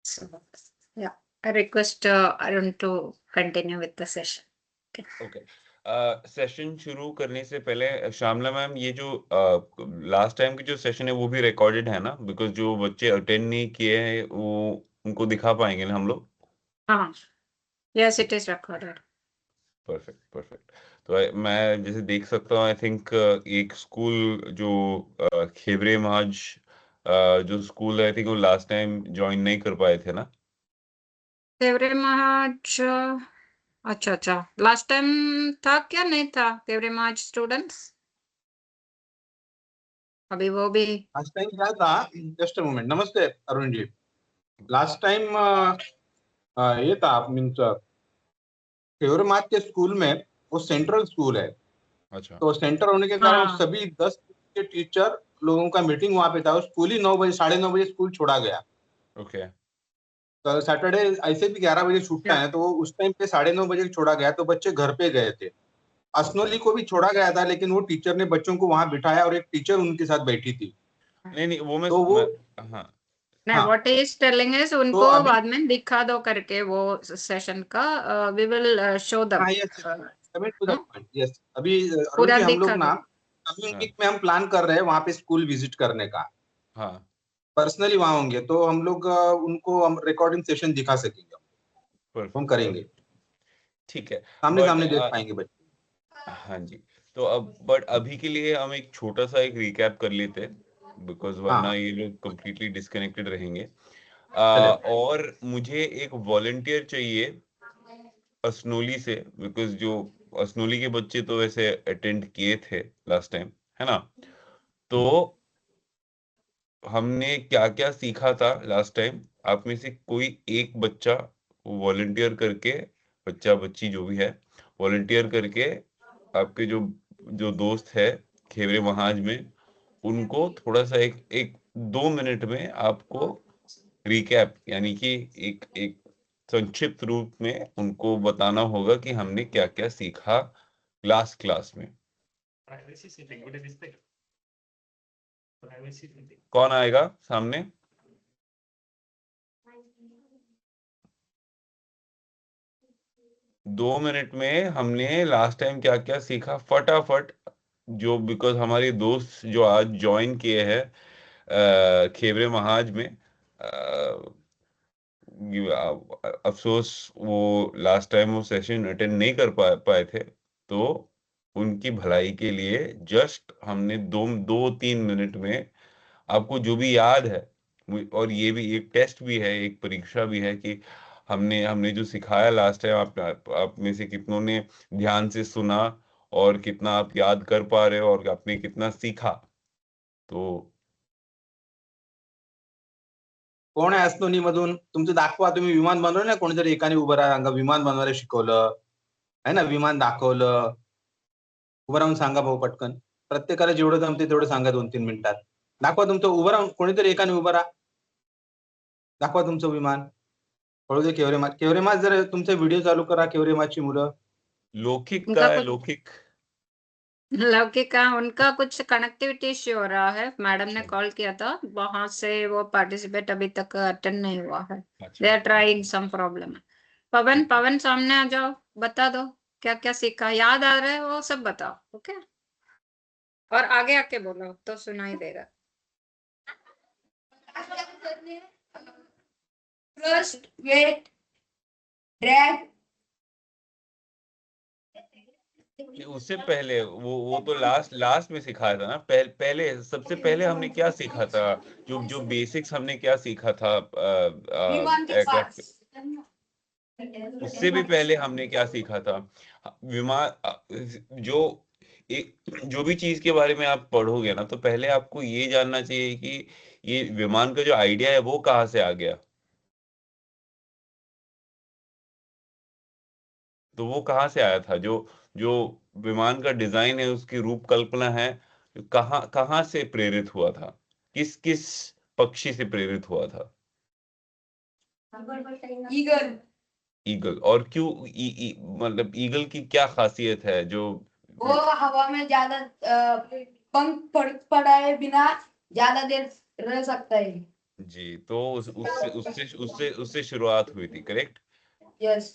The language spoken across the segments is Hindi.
So, yeah, I request Arun to continue with the session. Okay. Okay session शुरू करने से पहले श्यामला मैम, ये जो लास्ट टाइम की जो सेशन है वो भी रिकॉर्डेड है ना? बिकॉज जो बच्चे अटेंड नहीं किए हैं वो उनको दिखा पाएंगे ना हम लोग? हाँ, yes, it is recorded. Perfect perfect. तो मैं जैसे देख सकता हूँ, आई थिंक एक स्कूल जो खेबरे महाज जो स्कूल है, आई थिंक वो लास्ट टाइम ज्वाइन नहीं कर पाए थे ना? तेवरे महाज अच्छा अच्छा, लास्ट टाइम था क्या? नहीं था तेवरे महाज स्टूडेंट्स? अभी वो भी लास्ट टाइम क्या था, जस्ट अ मोमेंट। नमस्ते अरुण जी। लास्ट टाइम ये था मीन्स फेवरमात के स्कूल में, वो सेंट्रल स्कूल है, अच्छा तो सेंटर होने के कारण हाँ सभी 10 के टीचर लोगों का मीटिंग वहां पे था। वो स्कूल ही 9 बजे 9:30 स्कूल छोड़ा गया। ओके तो सैटरडे ऐसे भी 11 बजे छूटता है, तो वो उस टाइम पे 9:30 छोड़ा गया, तो बच्चे घर पे गए थे। असनोली को भी छोड़ा गया था, लेकिन वो टीचर ने बच्चों को वहां बिठाया और एक टीचर उनके साथ बैठी थी। नहीं नहीं वो तो वो हाँ नहीं, हाँ, व्हाट इज टेलिंग इज तो उनको अभी बाद में दिखा दो करके वो सेशन का वी विल शो दम हाँ, yes, coming to that point, yes. अभी अरुण पूरा जी, हम दिखा लोग दो। ना कमिंग हाँ वीक में हम प्लान कर रहे हैं वहां पे स्कूल विजिट करने का। हाँ पर्सनली वहां होंगे तो हम लोग उनको हम रिकॉर्डिंग सेशन दिखा सकेंगे, हम परफेक्ट करेंगे, परफेक्ट ठीक है। सामने बट सामने देख पाएंगे बच्चे। हाँ जी, तो अब बट अभी के लिए हम एक छोटा सा एक रिकैप कर लेते हैं, बिकॉज हाँ वरना हाँ, ये लोग कंप्लीटली डिस्कनेक्टेड रहेंगे। चलेगा। और मुझे एक वॉलंटियर चाहिए असनोली से, बिकॉज जो असनोली के बच्चे तो वैसे अटेंड किए थे लास्ट टाइम, है ना? तो हमने क्या क्या सीखा था लास्ट टाइम, आप में से कोई एक बच्चा वॉलंटियर करके, बच्चा बच्ची जो भी है, वॉलंटियर करके आपके जो जो दोस्त है खेवरे महाज में, उनको थोड़ा सा एक एक 2 मिनट में आपको रिकैप, यानी कि एक एक संक्षिप्त रूप में उनको बताना होगा कि हमने क्या क्या सीखा लास्ट क्लास में। कौन आएगा सामने? दो मिनट में हमने लास्ट टाइम क्या क्या सीखा फटाफट, जो बिकॉज हमारे दोस्त जो आज ज्वाइन किए हैं खेबरे महाज में, अफसोस वो लास्ट टाइम वो सेशन अटेंड नहीं कर पाए थे, तो उनकी भलाई के लिए जस्ट हमने 2-3 मिनट में आपको जो भी याद है, और ये भी एक टेस्ट भी है, एक परीक्षा भी है कि हमने हमने जो सिखाया लास्ट टाइम, आप में से कितनों ने ध्यान से सुना और कितना आप याद कर पा रहे हो और आपने कितना सीखा। तो कोण आहे असनोनी मधून? तुमचं दाखवा, तुम्ही विमान बनवलं ना, कोणीतरी एकाने उभं राहा, सांगा विमान बनवायला शिकवलं आहे ना, विमान दाखवलं, उभं राहून सांगा भाऊ पटकन. प्रत्येकाला जेवढं जमते तेवढं सांगा 2-3 मिनिटात. दाखवा तुमचं, उभं राहून कोणीतरी एकाने उभं राहा, दाखवा तुमचं विमान. पळू दे केवरेमाच. केवरेमाच, जर तुमचा व्हिडिओ चालू करा, केवरेमाची मुलं. लौकिक का उनका है, कुछ लौकिक? लौकिक का उनका कुछ कनेक्टिविटी इश्यू हो रहा है, मैडम ने अच्छा कॉल किया था वहां से, वो पार्टिसिपेट अभी तक अटेंड नहीं हुआ है। अच्छा दे आर अच्छा, ट्राइंग सम प्रॉब्लम। पवन, ठीक है। पवन सामने आ जाओ, बता दो क्या क्या सीखा, याद आ रहा है वो सब बताओ। ओके, और आगे आके बोलो तो सुनाई देगा। First, weight, drag, उससे पहले वो तो लास्ट लास्ट में सिखाया था ना, पहले सबसे पहले हमने क्या सीखा था? जो जो बेसिक्स हमने क्या सीखा था विमान के एयरक्राफ्ट? पास। उससे भी पहले हमने क्या सीखा था? विमान जो एक जो भी चीज के बारे में आप पढ़ोगे ना, तो पहले आपको ये जानना चाहिए कि ये विमान का जो आइडिया है वो कहाँ से आ गया। तो वो कहाँ से आया था? जो जो विमान का डिजाइन है, उसकी रूपकल्पना है, कहाँ कहाँ से प्रेरित हुआ था? किस किस पक्षी से प्रेरित हुआ था? ईगल। ईगल। और क्यों मतलब ईगल की क्या खासियत है जो? वो हवा में ज्यादा पंख पड़ाए बिना ज्यादा देर रह सकता है। जी, तो उससे उससे उससे उससे शुरुआत हुई थी, करेक्ट? यस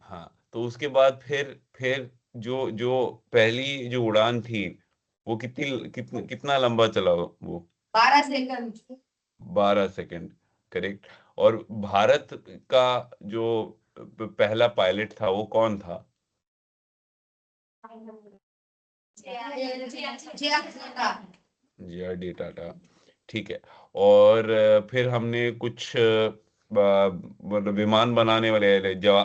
हाँ, तो उसके बाद फिर जो जो पहली जो उड़ान थी वो कितना लंबा चला वो? 12 सेकंड 12 सेकंड, करेक्ट। और भारत का जो पहला पायलट था वो कौन था? जे.आर.डी. टाटा, ठीक है। और फिर हमने कुछ मतलब विमान बनाने वाले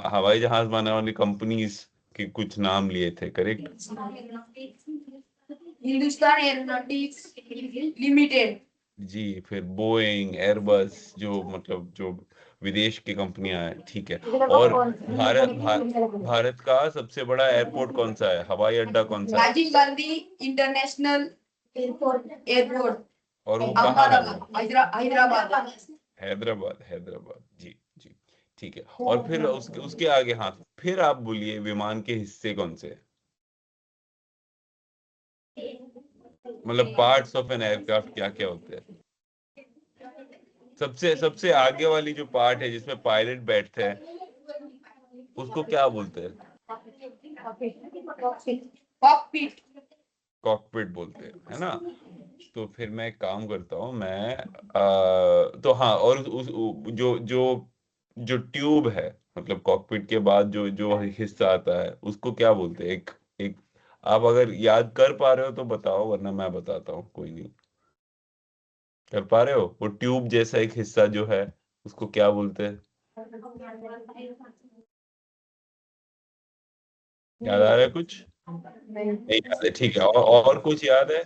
हवाई जहाज बनाने वाली कंपनीज के कुछ नाम लिए थे, करेक्ट? हिंदुस्तान एरोनॉटिक्स लिमिटेड जी, फिर बोइंग, एयरबस, जो मतलब जो विदेश की कंपनियां हैं, ठीक है। और भारत का सबसे बड़ा एयरपोर्ट कौन सा है, हवाई अड्डा कौन सा है? राजीव गांधी इंटरनेशनल एयरपोर्ट और वो कहाँ है वो? हैदराबाद हैदराबाद, हैदराबाद, जी जी, ठीक है। और फिर उसके उसके आगे, हाँ, फिर आप बोलिए विमान के हिस्से कौन से हैं? मतलब पार्ट्स ऑफ एन एयरक्राफ्ट क्या क्या होते हैं? सबसे सबसे आगे वाली जो पार्ट है जिसमें पायलट बैठते हैं उसको क्या बोलते हैं? कॉकपिट कॉकपिट बोलते हैं, है ना? तो फिर मैं एक काम करता हूँ, मैं तो हाँ, और जो जो जो ट्यूब है, मतलब कॉकपिट के बाद जो जो हिस्सा आता है उसको क्या बोलते हैं? एक एक आप अगर याद कर पा रहे हो तो बताओ, वरना मैं बताता हूँ, कोई नहीं। कर पा रहे हो? वो ट्यूब जैसा एक हिस्सा जो है उसको क्या बोलते हैं? याद आ रहा है कुछ? नहीं याद है, ठीक है। और कुछ याद है?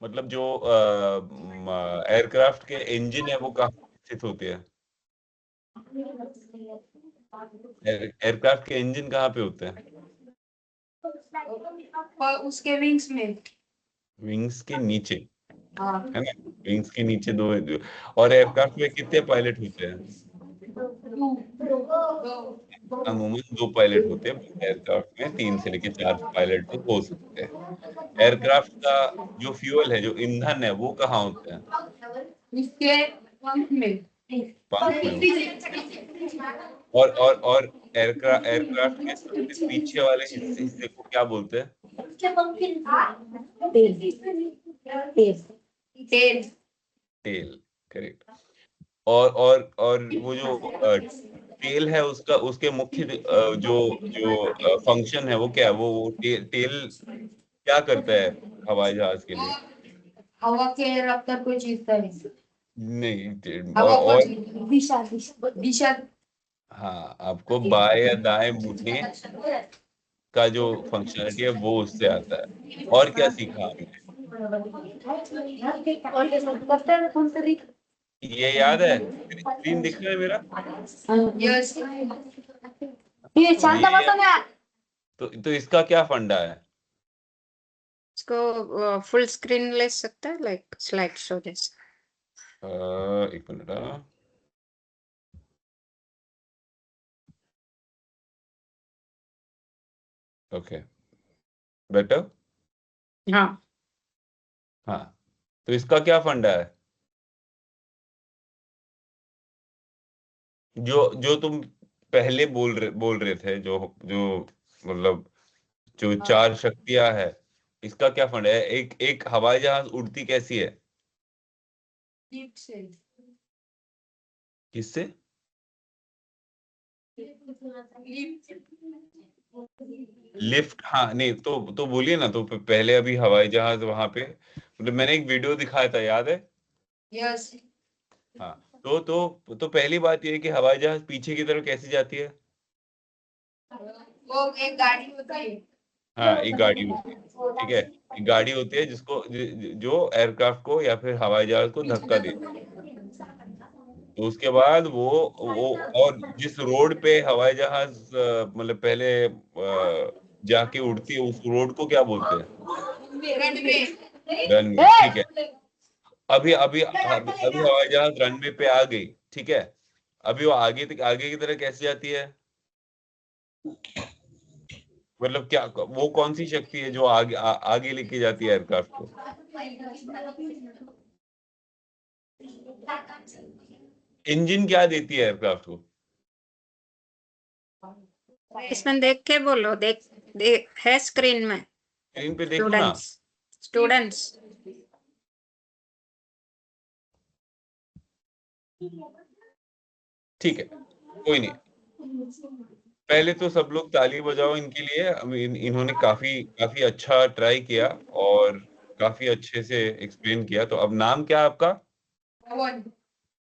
मतलब जो एयरक्राफ्ट के इंजन है वो कहाँ स्थित होते हैं? एयरक्राफ्ट के इंजन कहाँ पे होते हैं? और उसके विंग्स में विंग्स के नीचे, हाँ है ना? विंग्स के नीचे और एयरक्राफ्ट में कितने पायलट होते हैं? अमूमन 2 पायलट होते हैं। एयरक्राफ्ट में 3 से लेके 4 पायलट तो हो सकते हैं। एयरक्राफ्ट का जो फ्यूल है, जो ईंधन है, वो कहाँ होता है? उसके पंख में पंख में होता है। और एयरक्राफ्ट के सबसे पीछे वाले हिस्से को क्या बोलते हैं? Tail tail, correct. और वो जो टेल है उसका, उसके मुख्य जो जो फंक्शन है वो क्या है? वो टेल क्या करता है हवाई जहाज के लिए? हवा के रफ्तार को जीतता है नहीं, हवा को और दिशा दिशा दिशा हाँ, आपको बाएं या दाएं मुड़ने का जो फंक्शनलिटी है वो उससे आता है। और क्या सीखा हमने? ये याद है? स्क्रीन दिख रहा है मेरा? यस ये तो इसका क्या फंडा है? इसको फुल स्क्रीन ले सकता है, लाइक स्लाइड शो जैसे। एक मिनट, ओके, बेटर, हाँ, हाँ। तो इसका क्या फंडा है? जो जो तुम पहले बोल रहे थे, जो जो मतलब जो 4 शक्तियां है, इसका क्या फंडा है? एक एक हवाई जहाज उड़ती कैसी है? लिफ्ट से किससे? लिफ्ट, हाँ, नहीं तो बोलिए ना, तो पहले अभी हवाई जहाज वहां पे, मतलब मैंने एक वीडियो दिखाया था, याद है? यस हाँ, तो पहली बात ये है कि हवाई जहाज पीछे की तरफ कैसे जाती है? वो एक गाड़ी होती है हाँ, एक गाड़ी होती है, ठीक है। एक गाड़ी होती है जिसको जो एयरक्राफ्ट को या फिर हवाई जहाज को धक्का देती है। तो उसके बाद वो और जिस रोड पे हवाई जहाज मतलब पहले जाके उड़ती है, उस रोड को क्या बोलते हैं? रनवे रनवे, ठीक है। अभी अभी अभी अभी हवाई जहाज रनवे पे आ गई, ठीक है। अभी वो आगे की तरह कैसे जाती है? मतलब क्या, वो कौन सी शक्ति है जो आगे लेके जाती है एयरक्राफ्ट को? इंजन क्या देती है एयरक्राफ्ट को? इसमें देख के बोलो, देख है स्क्रीन में। स्क्रीन पे देखो ना। स्टूडेंट्स ठीक है, कोई नहीं। पहले तो सब लोग ताली बजाओ इनके लिए। इन्होंने काफी काफी अच्छा ट्राई किया और काफी अच्छे से एक्सप्लेन किया। तो अब नाम क्या है आपका? पवन।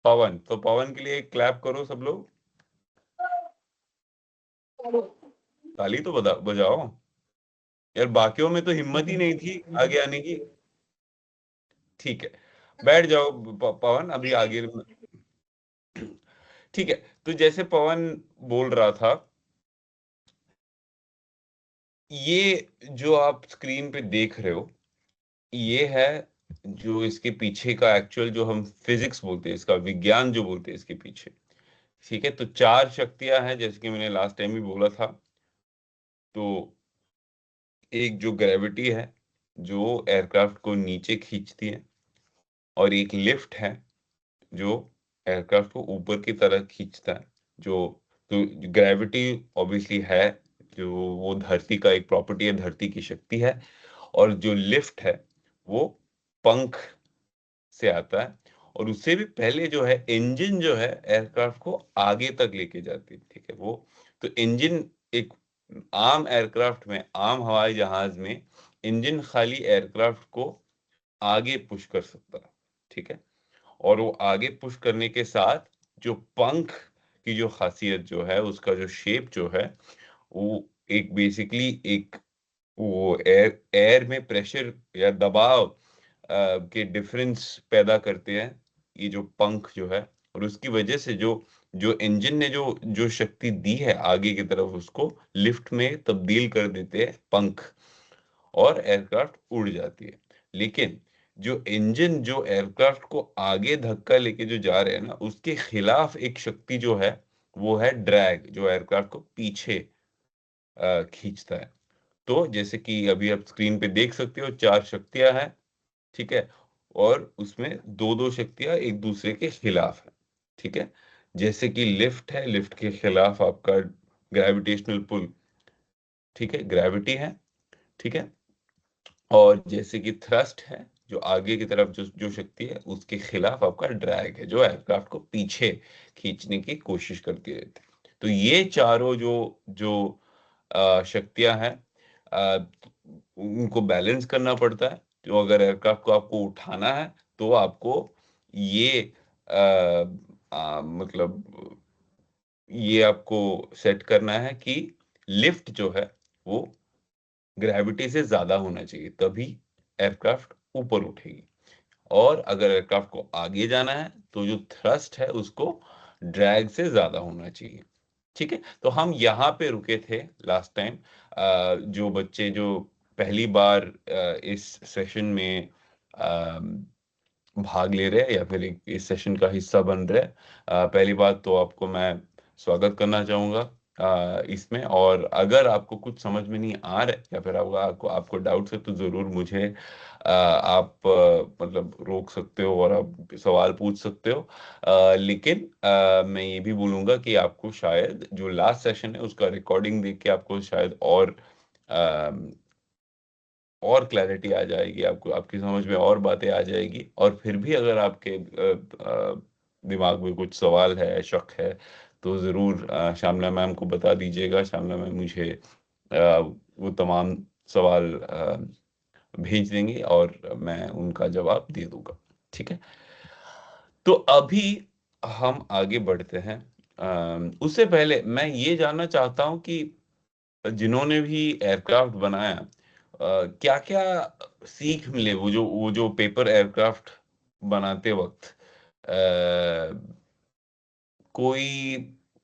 पवन। तो पवन के लिए क्लैप करो सब लोग। ताली तो बजाओ यार, बाकियों में तो हिम्मत ही नहीं थी आगे आने की। ठीक है, बैठ जाओ पवन, अभी आगे। ठीक है, तो जैसे पवन बोल रहा था, ये जो आप स्क्रीन पे देख रहे हो, ये है जो इसके पीछे का एक्चुअल, जो हम फिजिक्स बोलते हैं, इसका विज्ञान जो बोलते हैं इसके पीछे। ठीक है, तो 4 शक्तियां हैं जैसे कि मैंने लास्ट टाइम भी बोला था। तो एक जो ग्रेविटी है जो एयरक्राफ्ट को नीचे खींचती है, और एक लिफ्ट है जो एयरक्राफ्ट को ऊपर की तरह खींचता है। जो तो ग्रेविटी ऑब्वियसली है, जो वो धरती का एक प्रॉपर्टी है, धरती की शक्ति है। और जो लिफ्ट है वो पंख से आता है। और उससे भी पहले जो है इंजन, जो है एयरक्राफ्ट को आगे तक लेके जाती है। ठीक है, वो तो इंजन एक आम एयरक्राफ्ट में, आम हवाई जहाज में इंजन खाली एयरक्राफ्ट को आगे पुश कर सकता है। ठीक है, और वो आगे पुश करने के साथ जो पंख की जो खासियत जो है, उसका जो शेप जो है, वो एक बेसिकली एक वो एयर में प्रेशर या दबाव के डिफरेंस पैदा करते हैं ये जो पंख जो है। और उसकी वजह से जो जो इंजन ने जो जो शक्ति दी है आगे की तरफ, उसको लिफ्ट में तब्दील कर देते हैं पंख, और एयरक्राफ्ट उड़ जाती है। लेकिन जो इंजन जो एयरक्राफ्ट को आगे धक्का लेके जो जा रहे हैं ना, उसके खिलाफ एक शक्ति जो है, वो है ड्रैग, जो एयरक्राफ्ट को पीछे खींचता है। तो जैसे कि अभी आप स्क्रीन पे देख सकते हो, 4 शक्तियां हैं। ठीक है, और उसमें दो दो शक्तियां एक दूसरे के खिलाफ है। ठीक है, जैसे कि लिफ्ट है, लिफ्ट के खिलाफ आपका ग्रेविटेशनल पुल, ठीक है, ग्रेविटी है। ठीक है, और जैसे कि थ्रस्ट है, जो आगे की तरफ जो जो शक्ति है, उसके खिलाफ आपका ड्रैग है, जो एयरक्राफ्ट को पीछे खींचने की कोशिश करती रहती है। तो ये चारों जो जो शक्तियां हैं, अ, उनको बैलेंस करना पड़ता है। जो अगर एयरक्राफ्ट को आपको उठाना है, तो आपको ये मतलब ये आपको सेट करना है कि लिफ्ट जो है वो ग्रेविटी से ज्यादा होना चाहिए, तभी एयरक्राफ्ट ऊपर उठेगी। और अगर एयरक्राफ्ट को आगे जाना है, तो जो थ्रस्ट है उसको ड्रैग से ज्यादा होना चाहिए। ठीक है, तो हम यहाँ पे रुके थे लास्ट टाइम। जो बच्चे जो पहली बार इस सेशन में भाग ले रहे हैं, या फिर इस सेशन का हिस्सा बन रहे हैं, पहली बात तो आपको मैं स्वागत करना चाहूंगा इसमें। और अगर आपको कुछ समझ में नहीं आ रहा है, या फिर आपको आपको डाउट्स है, तो जरूर मुझे आप मतलब रोक सकते हो और आप सवाल पूछ सकते हो। लेकिन मैं ये भी बोलूंगा कि आपको शायद जो लास्ट सेशन है उसका रिकॉर्डिंग देख के आपको शायद और क्लैरिटी आ जाएगी, आपको आपकी समझ में और बातें आ जाएगी। और फिर भी अगर आपके दिमाग में कुछ सवाल है, शक है, तो ज़रूर श्यामला मैम को बता दीजिएगा। श्यामला मैम मुझे वो तमाम सवाल भेज देंगे और मैं उनका जवाब दे दूंगा। ठीक है, तो अभी हम आगे बढ़ते हैं। उससे पहले मैं ये जानना चाहता हूँ कि जिन्होंने भी एयरक्राफ्ट बनाया, क्या क्या सीख मिले वो जो पेपर एयरक्राफ्ट बनाते वक्त। कोई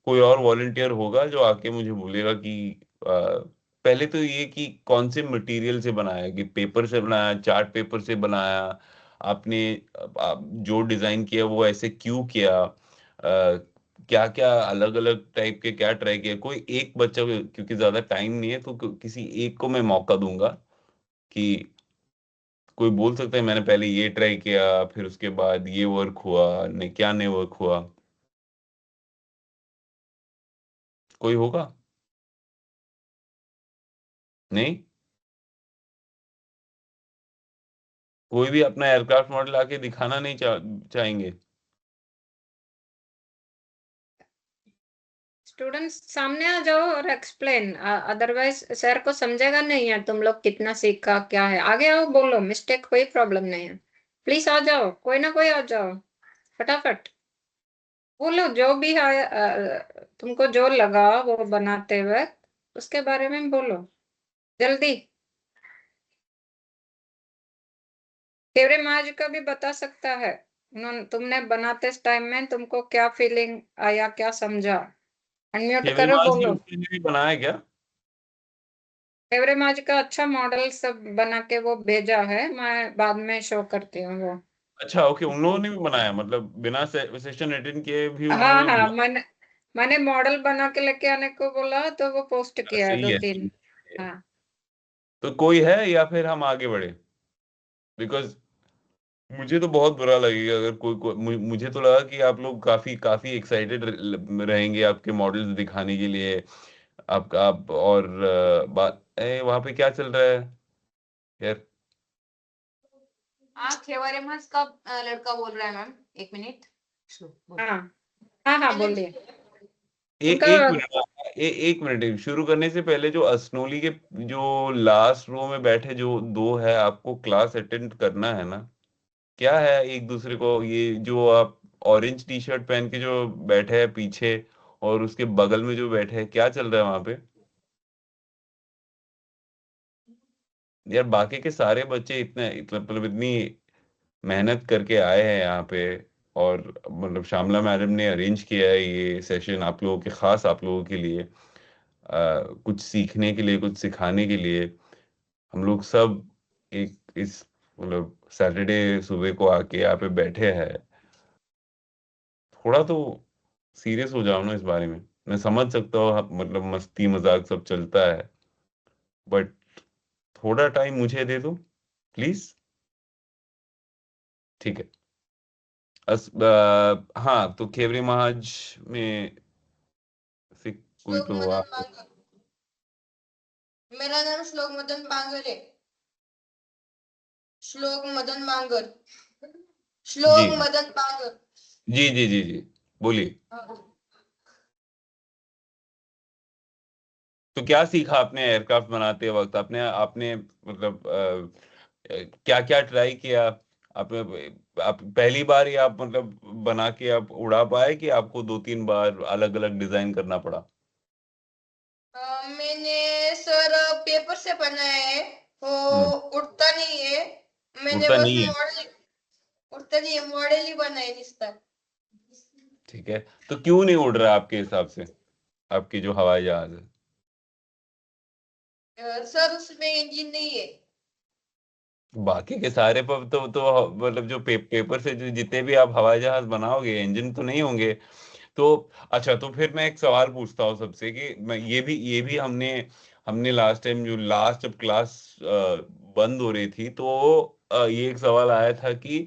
कोई और वॉलंटियर होगा जो आके मुझे बोलेगा कि पहले तो ये कि कौन से मटेरियल से बनाया, कि पेपर से बनाया, चार्ट पेपर से बनाया आपने, जो डिजाइन किया वो ऐसे क्यों किया, क्या क्या अलग अलग टाइप के क्या ट्राई किया। कोई एक बच्चा, क्योंकि ज्यादा टाइम नहीं है, तो किसी एक को मैं मौका दूंगा कि कोई बोल सकता है मैंने पहले ये ट्राई किया, फिर उसके बाद ये वर्क हुआ, नहीं क्या नहीं वर्क हुआ? कोई होगा? नहीं? कोई भी अपना एयरक्राफ्ट मॉडल आके दिखाना नहीं चाहेंगे? स्टूडेंट्स सामने आ जाओ और एक्सप्लेन, अदरवाइज सर को समझेगा नहीं यार तुम लोग कितना सीखा क्या है। आगे आओ, बोलो, मिस्टेक कोई प्रॉब्लम नहीं है। प्लीज आ जाओ, कोई ना कोई आ जाओ, फटाफट बोलो जो भी है। तुमको जो लगा वो बनाते वक्त उसके बारे में बोलो जल्दी। तेरे माज का भी बता सकता है, तुमने बनाते टाइम में तुमको क्या फीलिंग आया, क्या समझा। अनम्यूट केवल करो, मास ने बोलो। उसके लिए भी बनाया क्या? फेवरे माज का अच्छा मॉडल सब बना के वो भेजा है, मैं बाद में शो करती हूँ वो। अच्छा ओके, उन लोगों ने भी बनाया, मतलब बिना सेशन अटेंड किए भी उन लोगों हाँ ने हाँ, बनाया? मैंने मॉडल बना के लेके आने को बोला तो वो पोस्ट किया है सही दो है, तीन। सही है। हाँ तो कोई है या फिर हम आगे बढ़े? बिकॉज मुझे तो बहुत बुरा लगेगा अगर मुझे तो लगा कि आप लोग काफी काफी एक्साइटेड रहेंगे आपके मॉडल्स दिखाने के लिए। आप और बात वहां पे क्या चल रहा है यार? हाँ, खेवारे मास का लड़का बोल रहा है मैम, 1 मिनट। हाँ हाँ हाँ, बोलिए। उनका एक मिनट, एक मिनट, शुरू करने से पहले जो असनोली के जो लास्ट रो में बैठे जो दो है, आपको क्लास अटेंड करना है ना? क्या है एक दूसरे को, ये जो आप ऑरेंज टी शर्ट पहन के जो बैठे हैं पीछे और उसके बगल में जो बैठे हैं, क्या चल रहा है वहां पे? यार बाकी के सारे बच्चे मतलब इतनी मेहनत करके आए हैं यहाँ पे, और मतलब श्यामला मैडम ने अरेंज किया है ये सेशन आप लोगों के, खास आप लोगों के लिए, कुछ सीखने के लिए, कुछ सिखाने के लिए। हम लोग सब एक इस मतलब सैटरडे सुबह को आके यहाँ पे बैठे हैं। थोड़ा तो सीरियस हो जाओ ना इस बारे में। मैं समझ सकता हूँ मतलब मस्ती मजाक सब चलता है, बट थोड़ा टाइम मुझे दे दो प्लीज। ठीक है। हाँ, तो खेवरे महाज में से कोई श्लोक तो हुआ? मदन बांगर। मेरा नाम श्लोक मदन बांगर है। श्लोक मदन बांगर। जी श्लोक मदन बांगर। जी जी जी जी, बोलिए। तो क्या सीखा आपने एयरक्राफ्ट बनाते वक्त? आपने आपने मतलब क्या क्या ट्राई किया आपने? आप पहली बार ही आप मतलब बना के आप उड़ा पाए कि आपको दो तीन बार अलग अलग डिजाइन करना पड़ा? मैंने सर पेपर से बनाया है, वो हम्म। उड़ता नहीं है। मैंने उड़ता बस नहीं है? मॉडल, उड़ता नहीं है, मॉडल ही बनाया जिसका। ठीक है, तो क्यों नहीं उड़ रहा आपके हिसाब से आपकी जो हवाई जहाज है? सर उसमें इंजन नहीं है। बाकी के सारे पर तो मतलब जो पेपर से जो जितने भी आप हवाई जहाज बनाओगे, इंजन तो नहीं होंगे। तो अच्छा, तो फिर मैं एक सवाल पूछता हूँ सबसे कि मैं ये भी हमने हमने लास्ट टाइम जो लास्ट जब क्लास बंद हो रही थी तो ये एक सवाल आया था कि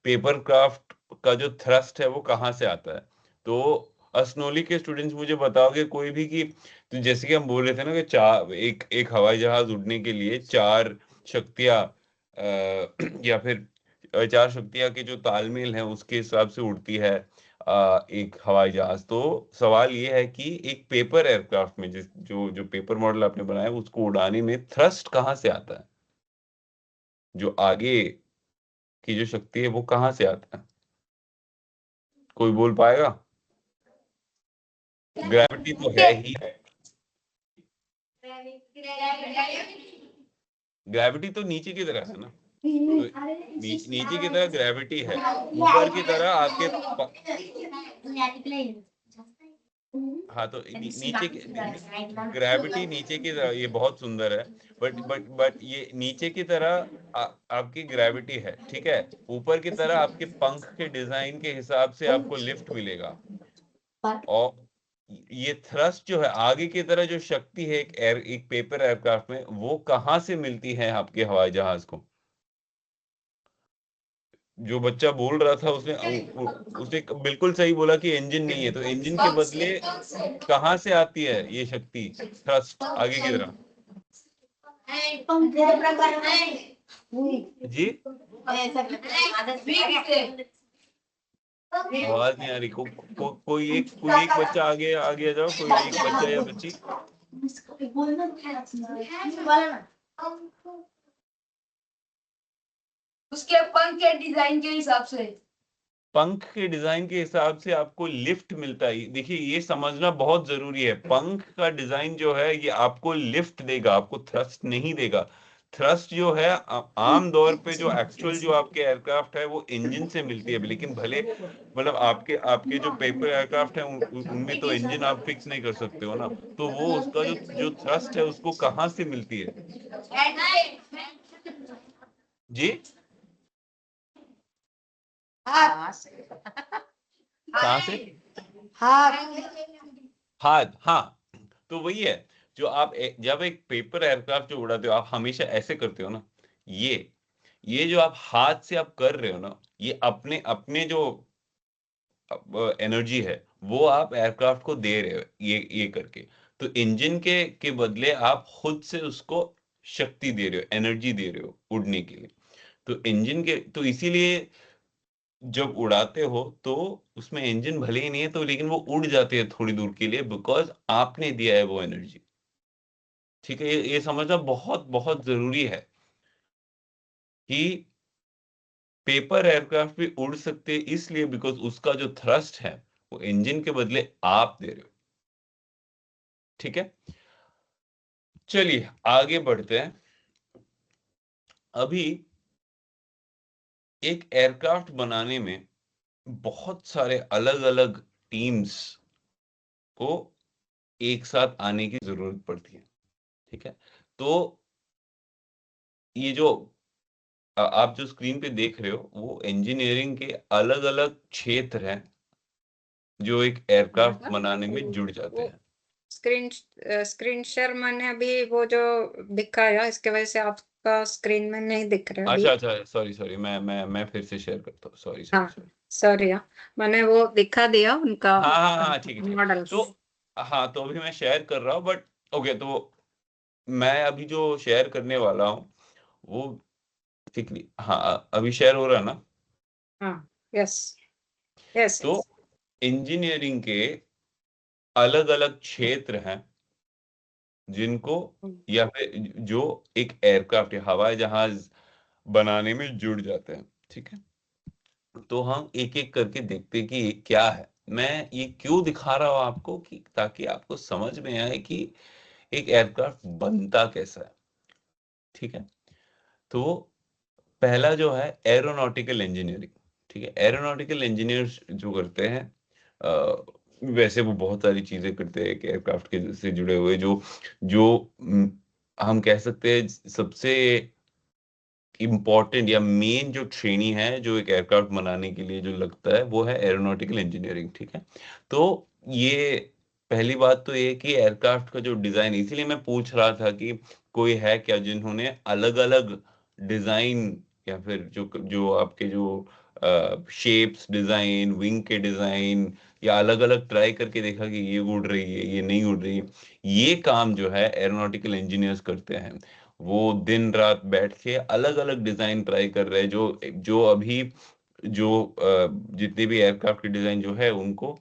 पेपर क्राफ्ट का जो थ्रस्ट है वो कहाँ से आता है? तो असनोली के स्टूडेंट्स मुझे बताओगे कोई भी कि, तो जैसे कि हम बोल रहे थे ना कि चार एक एक हवाई जहाज उड़ने के लिए चार शक्तियां या फिर चार शक्तियां के जो तालमेल है उसके हिसाब से उड़ती है एक हवाई जहाज। तो सवाल ये है कि एक पेपर एयरक्राफ्ट में जिस जो जो पेपर मॉडल आपने बनाया उसको उड़ाने में थ्रस्ट कहाँ से आता है? जो आगे की जो शक्ति है वो कहाँ से आता है? कोई बोल पाएगा? ग्रेविटी तो है ही। ग्रेविटी तो नीचे की तरह है ना? तो नीचे की तरह ग्रेविटी है, ऊपर की तरह आपके हाँ, तो नीचे की ग्रेविटी नीचे की तरह, ये बहुत सुंदर है। बट ये नीचे की तरह आपकी ग्रेविटी है, ठीक है। ऊपर की तरह आपके पंख के डिजाइन के हिसाब से आपको लिफ्ट मिलेगा। और ये थ्रस्ट जो है आगे की तरह जो शक्ति है एक पेपर एयरक्राफ्ट में, वो कहाँ से मिलती है आपके हवाई जहाज को? जो बच्चा बोल रहा था उसने बिल्कुल सही बोला कि इंजन नहीं है, तो इंजन के बदले कहाँ से आती है ये शक्ति? थ्रस्ट। आगे की तरफ जी, आवाज नहीं आ रही। कोई एक बच्चा आगे आगे आ जाओ, कोई एक बच्चा या बच्ची। उसके पंख के डिजाइन के हिसाब से। पंख के डिजाइन के हिसाब से आपको लिफ्ट मिलता है। देखिए, ये समझना बहुत जरूरी है। पंख का डिजाइन जो है ये आपको लिफ्ट देगा, आपको थ्रस्ट नहीं देगा। थ्रस्ट जो है आम तौर पे जो एक्चुअल जो आपके एयरक्राफ्ट है वो इंजन से मिलती है, लेकिन भले मतलब आपके आपके जो पेपर एयरक्राफ्ट है उनमें तो इंजन आप फिक्स नहीं कर सकते हो ना, तो वो उसका जो जो थ्रस्ट है उसको कहाँ से मिलती है जी? कहाँ से? हाथ। हाँ, तो वही है। जो आप जब एक पेपर एयरक्राफ्ट जो उड़ाते हो, आप हमेशा ऐसे करते हो ना। ये जो आप हाथ से आप कर रहे हो ना, ये अपने अपने जो एनर्जी है वो आप एयरक्राफ्ट को दे रहे हो ये करके। तो इंजन के बदले आप खुद से उसको शक्ति दे रहे हो, एनर्जी दे रहे हो उड़ने के लिए। तो इंजन के तो इसीलिए जब उड़ाते हो तो उसमें इंजन भले ही नहीं है तो, लेकिन वो उड़ जाते हैं थोड़ी दूर के लिए, बिकॉज आपने दिया है वो एनर्जी। ठीक है, ये समझना बहुत बहुत जरूरी है कि पेपर एयरक्राफ्ट भी उड़ सकते हैं इसलिए बिकॉज उसका जो थ्रस्ट है वो इंजन के बदले आप दे रहे हो। ठीक है, चलिए आगे बढ़ते हैं। अभी एक एयरक्राफ्ट बनाने में बहुत सारे अलग अलग टीम्स को एक साथ आने की जरूरत पड़ती है। ठीक है, तो ये जो आप जो स्क्रीन पे देख रहे हो वो इंजीनियरिंग के अलग अलग क्षेत्र हैं जो एक एयरक्राफ्ट बनाने में जुड़ जाते हैं। स्क्रीन शेयर मैंने अभी वो जो दिखाया, इसके वजह से आपका स्क्रीन में नहीं दिख रहा अभी। अच्छा अच्छा, सॉरी मैं फिर से शेयर करता हूँ। सॉरी हाँ, सॉरी। सॉरी। मैंने वो दिखा दिया उनका हाँ हाँ हाँ, ठीक है ठीक है। मॉडल्स। तो हाँ, तो अभी मैं शेयर कर रहा हूँ, बट ओके, तो मैं अभी जो शेयर करने वाला हूँ वो बेसिकली, हाँ अभी शेयर हो रहा है ना? हाँ, यस यस। तो इंजीनियरिंग के अलग अलग क्षेत्र हैं जिनको या फिर जो एक एयरक्राफ्ट या हवाई जहाज बनाने में जुड़ जाते हैं। ठीक है, तो हम एक एक करके देखते हैं कि ये क्या है। मैं ये क्यों दिखा रहा हूं आपको, कि ताकि आपको समझ में आए कि एक एयरक्राफ्ट बनता कैसा है। ठीक है, तो पहला जो है एरोनॉटिकल इंजीनियरिंग। ठीक है, एरोनॉटिकल इंजीनियर्स जो करते हैं वैसे वो बहुत सारी चीजें करते हैं एयरक्राफ्ट के से जुड़े हुए, जो जो हम कह सकते हैं सबसे इम्पोर्टेंट या मेन जो श्रेणी है जो एक एयरक्राफ्ट बनाने के लिए जो लगता है वो है एरोनॉटिकल इंजीनियरिंग। ठीक है, तो ये पहली बात तो ये कि एयरक्राफ्ट का जो डिजाइन, इसीलिए मैं पूछ रहा था कि कोई है क्या जिन्होंने अलग अलग डिजाइन या फिर जो जो आपके जो शेप्स डिजाइन, विंग के डिजाइन या अलग अलग ट्राई करके देखा कि ये उड़ रही है ये नहीं उड़ रही है। ये काम जो है एरोनॉटिकल इंजीनियर्स करते हैं। वो दिन रात बैठ के अलग अलग डिजाइन ट्राई कर रहे हैं, जो जो अभी जो जितने भी एयरक्राफ्ट के डिजाइन जो है उनको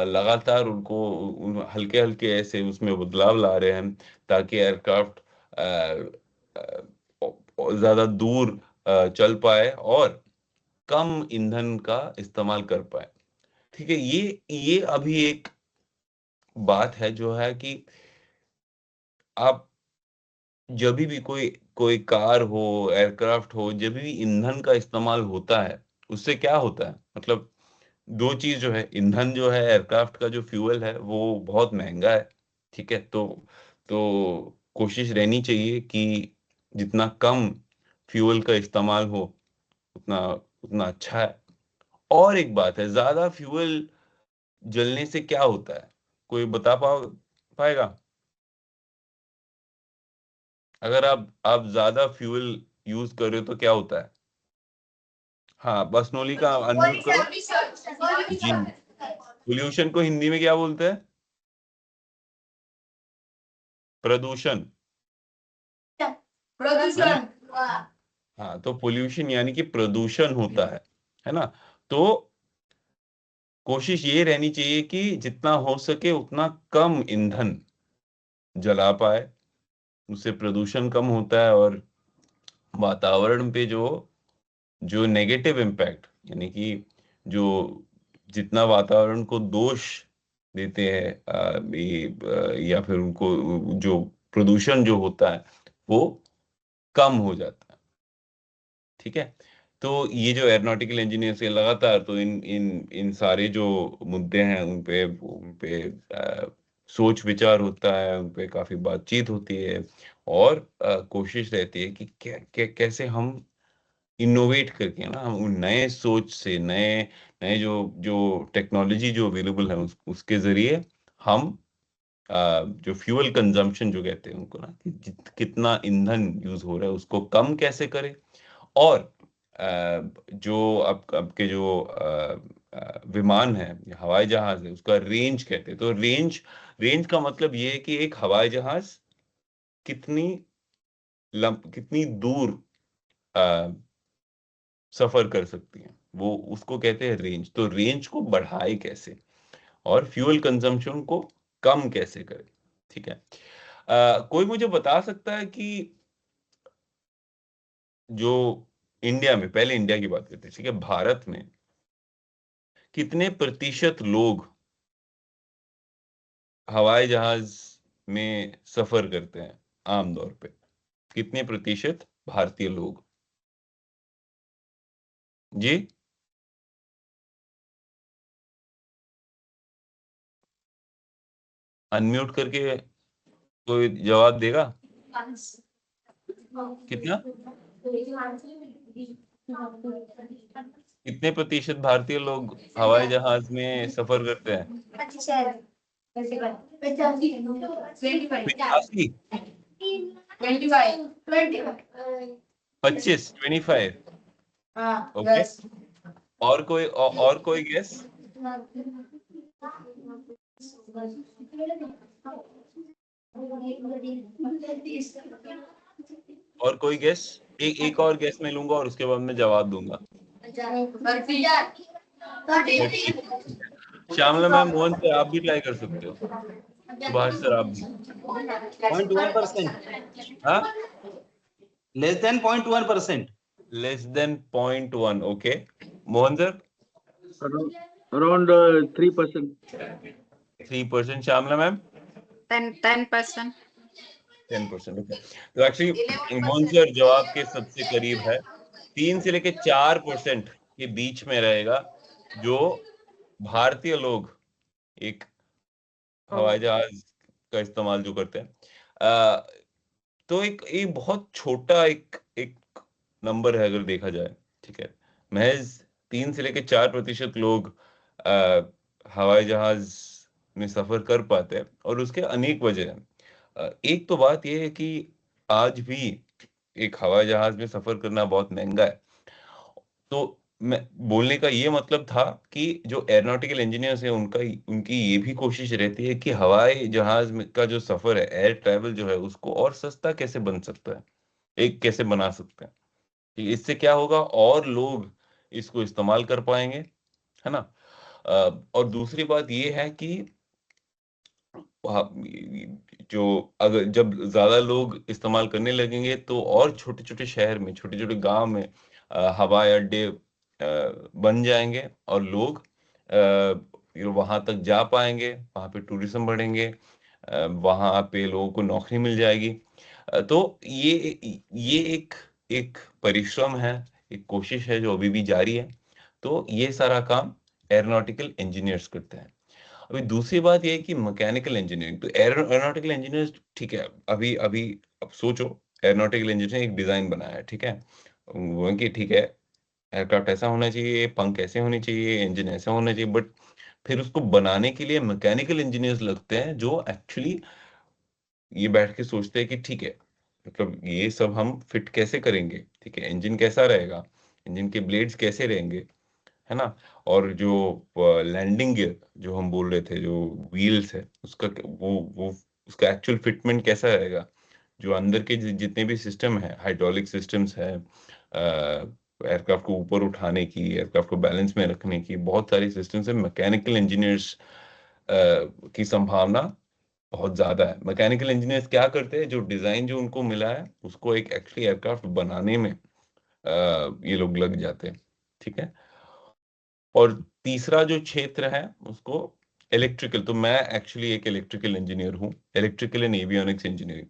लगातार उनको हल्के हल्के ऐसे उसमें बदलाव ला रहे हैं, ताकि एयरक्राफ्ट ज्यादा दूर चल पाए और कम ईंधन का इस्तेमाल कर पाए। ठीक है, ये अभी एक बात है जो है कि आप जब भी कोई कोई कार हो, एयरक्राफ्ट हो, जब भी ईंधन का इस्तेमाल होता है उससे क्या होता है, मतलब दो चीज जो है, ईंधन जो है एयरक्राफ्ट का जो फ्यूल है वो बहुत महंगा है। ठीक है, तो कोशिश रहनी चाहिए कि जितना कम फ्यूल का इस्तेमाल हो उतना उतना अच्छा है। और एक बात है, ज्यादा फ्यूल जलने से क्या होता है, कोई बता पाएगा? अगर आप ज्यादा फ्यूल यूज कर रहे हो तो क्या होता है? हाँ, बसनोली का अनम्यूट करो जी। पोल्यूशन को हिंदी में क्या बोलते हैं? प्रदूषण। प्रदूषण। हाँ, तो पोल्यूशन यानी कि प्रदूषण होता है ना। तो कोशिश ये रहनी चाहिए कि जितना हो सके उतना कम ईंधन जला पाए, उससे प्रदूषण कम होता है और वातावरण पे जो जो नेगेटिव इम्पैक्ट, यानी कि जो जितना वातावरण को दोष देते हैं या फिर उनको जो प्रदूषण जो होता है वो कम हो जाता है। ठीक है। तो ये जो एरोनॉटिकल इंजीनियर्स के लगातार तो इन इन इन सारे जो मुद्दे हैं उन पे सोच विचार होता है, उन पे काफी बातचीत होती है और कोशिश रहती है कि कैसे हम इनोवेट करके ना, हम उन नए सोच से नए नए जो जो टेक्नोलॉजी जो अवेलेबल है उसके जरिए हम जो फ्यूल कंजम्पशन जो कहते हैं उनको ना, कि कितना ईंधन यूज हो रहा है उसको कम कैसे करें। और जो अब के जो विमान है या हवाई जहाज है उसका रेंज कहते हैं। तो रेंज रेंज का मतलब ये है कि एक हवाई जहाज कितनी कितनी दूर सफर कर सकती है, वो उसको कहते हैं रेंज। तो रेंज को बढ़ाए कैसे और फ्यूल कंजम्पशन को कम कैसे करें। ठीक है। कोई मुझे बता सकता है कि जो इंडिया में, पहले इंडिया की बात करते हैं, ठीक है, भारत में कितने प्रतिशत लोग हवाई जहाज में सफर करते हैं आम तौर पे? कितने प्रतिशत भारतीय लोग? जी, अनम्यूट करके कोई जवाब देगा? कितना, कितने प्रतिशत भारतीय लोग हवाई जहाज में सफर करते हैं? 85? 25, 25? ओके। और कोई गेस? और कोई गेस? एक और गेस मैं लूंगा और उसके बाद मैं जवाब दूंगा। 30। श्यामला मैम, मोहन सर, आप भी ट्राई कर सकते हो। सुभाष सर, आप भी। 0.1%, हाँ, less than 0.1%। Less than 0.1। Okay, Mohan sir? Around 3%. 3%। Shyamala ma'am? 10%. 10%। Okay. तो एक्चुअली मोहन सर जवाब के सबसे करीब है। 3 से लेके 4% के बीच में रहेगा जो भारतीय लोग एक हवाई जहाज का इस्तेमाल जो करते हैं। तो एक बहुत छोटा एक एक नंबर है अगर देखा जाए। ठीक है, महज 3 से लेके 4% लोग आ, हवाई जहाज में सफर कर पाते हैं और उसके अनेक वजह हैं। एक तो बात यह है कि आज भी एक हवाई जहाज में सफर करना बहुत महंगा है। तो मैं बोलने का ये मतलब था कि जो एरोनॉटिकल इंजीनियर्स हैं उनकी ये भी कोशिश रहती है कि हवाई जहाज में का जो सफर है, एयर ट्रैवल जो है, उसको और सस्ता कैसे बन सकता है, एक कैसे बना सकते हैं कि इससे क्या होगा, और लोग इसको इस्तेमाल कर पाएंगे, है ना। और दूसरी बात ये है कि जो अगर जब ज्यादा लोग इस्तेमाल करने लगेंगे तो और छोटे छोटे शहर में, छोटे छोटे गांव में हवाई अड्डे बन जाएंगे और लोग वहां तक जा पाएंगे, वहां पे टूरिज्म बढ़ेंगे, वहां पे लोगों को नौकरी मिल जाएगी। तो ये एक एक परिश्रम है, एक कोशिश है जो अभी भी जारी है। तो ये सारा काम एरोनॉटिकल इंजीनियर्स करते हैं। अभी दूसरी बात ये है कि मैकेनिकल इंजीनियरिंग, तो एरोनॉटिकल इंजीनियर्स, ठीक है, अभी अभी अब सोचो, एरोनॉटिकल इंजीनियर एक डिजाइन बनाया है, ठीक है, वो है कि ठीक है, एयरक्राफ्ट ऐसा होना चाहिए, पंख ऐसे होने चाहिए, इंजन ऐसा होना चाहिए, बट फिर उसको बनाने के लिए मैकेनिकल इंजीनियर्स लगते हैं जो एक्चुअली ये बैठ के सोचते हैं कि ठीक है, मतलब ये सब हम फिट कैसे करेंगे, ठीक है, इंजन कैसा रहेगा, इंजन के ब्लेड्स कैसे रहेंगे, है ना। और जो लैंडिंग गियर जो हम बोल रहे थे, जो व्हील्स है उसका वो उसका एक्चुअल फिटमेंट कैसा रहेगा, जो अंदर के जितने भी सिस्टम है, हाइड्रोलिक सिस्टम्स है, एयरक्राफ्ट को ऊपर उठाने की, एयरक्राफ्ट को बैलेंस में रखने की, बहुत सारी सिस्टम्स है। मैकेनिकल इंजीनियर्स की संभावना बहुत ज्यादा है। मैकेनिकल इंजीनियर्स क्या करते हैं, जो डिजाइन जो उनको मिला है उसको एक एक्चुअली एयरक्राफ्ट बनाने में ये लोग लग जाते हैं, ठीक है। और तीसरा जो क्षेत्र है उसको इलेक्ट्रिकल, तो मैं एक्चुअली एक इलेक्ट्रिकल इंजीनियर हूँ, इलेक्ट्रिकल एंड एवियोनिक्स इंजीनियरिंग।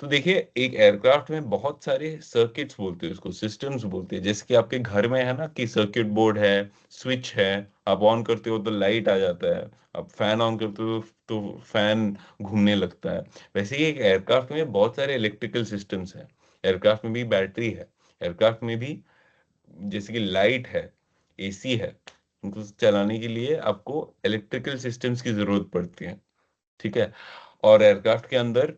तो देखिए, एक एयरक्राफ्ट में बहुत सारे सर्किट्स बोलते हैं उसको, सिस्टम्स बोलते हैं। जैसे कि आपके घर में है ना कि सर्किट बोर्ड है, स्विच है, आप ऑन करते हो तो लाइट आ जाता है, आप फैन ऑन करते हो तो फैन घूमने लगता है। वैसे ही एक एयरक्राफ्ट में बहुत सारे इलेक्ट्रिकल सिस्टम्स हैं। एयरक्राफ्ट में भी बैटरी है, एयरक्राफ्ट में भी जैसे कि लाइट है, एसी है, उनको चलाने के लिए आपको इलेक्ट्रिकल सिस्टम्स की जरूरत पड़ती है, ठीक है। और एयरक्राफ्ट के अंदर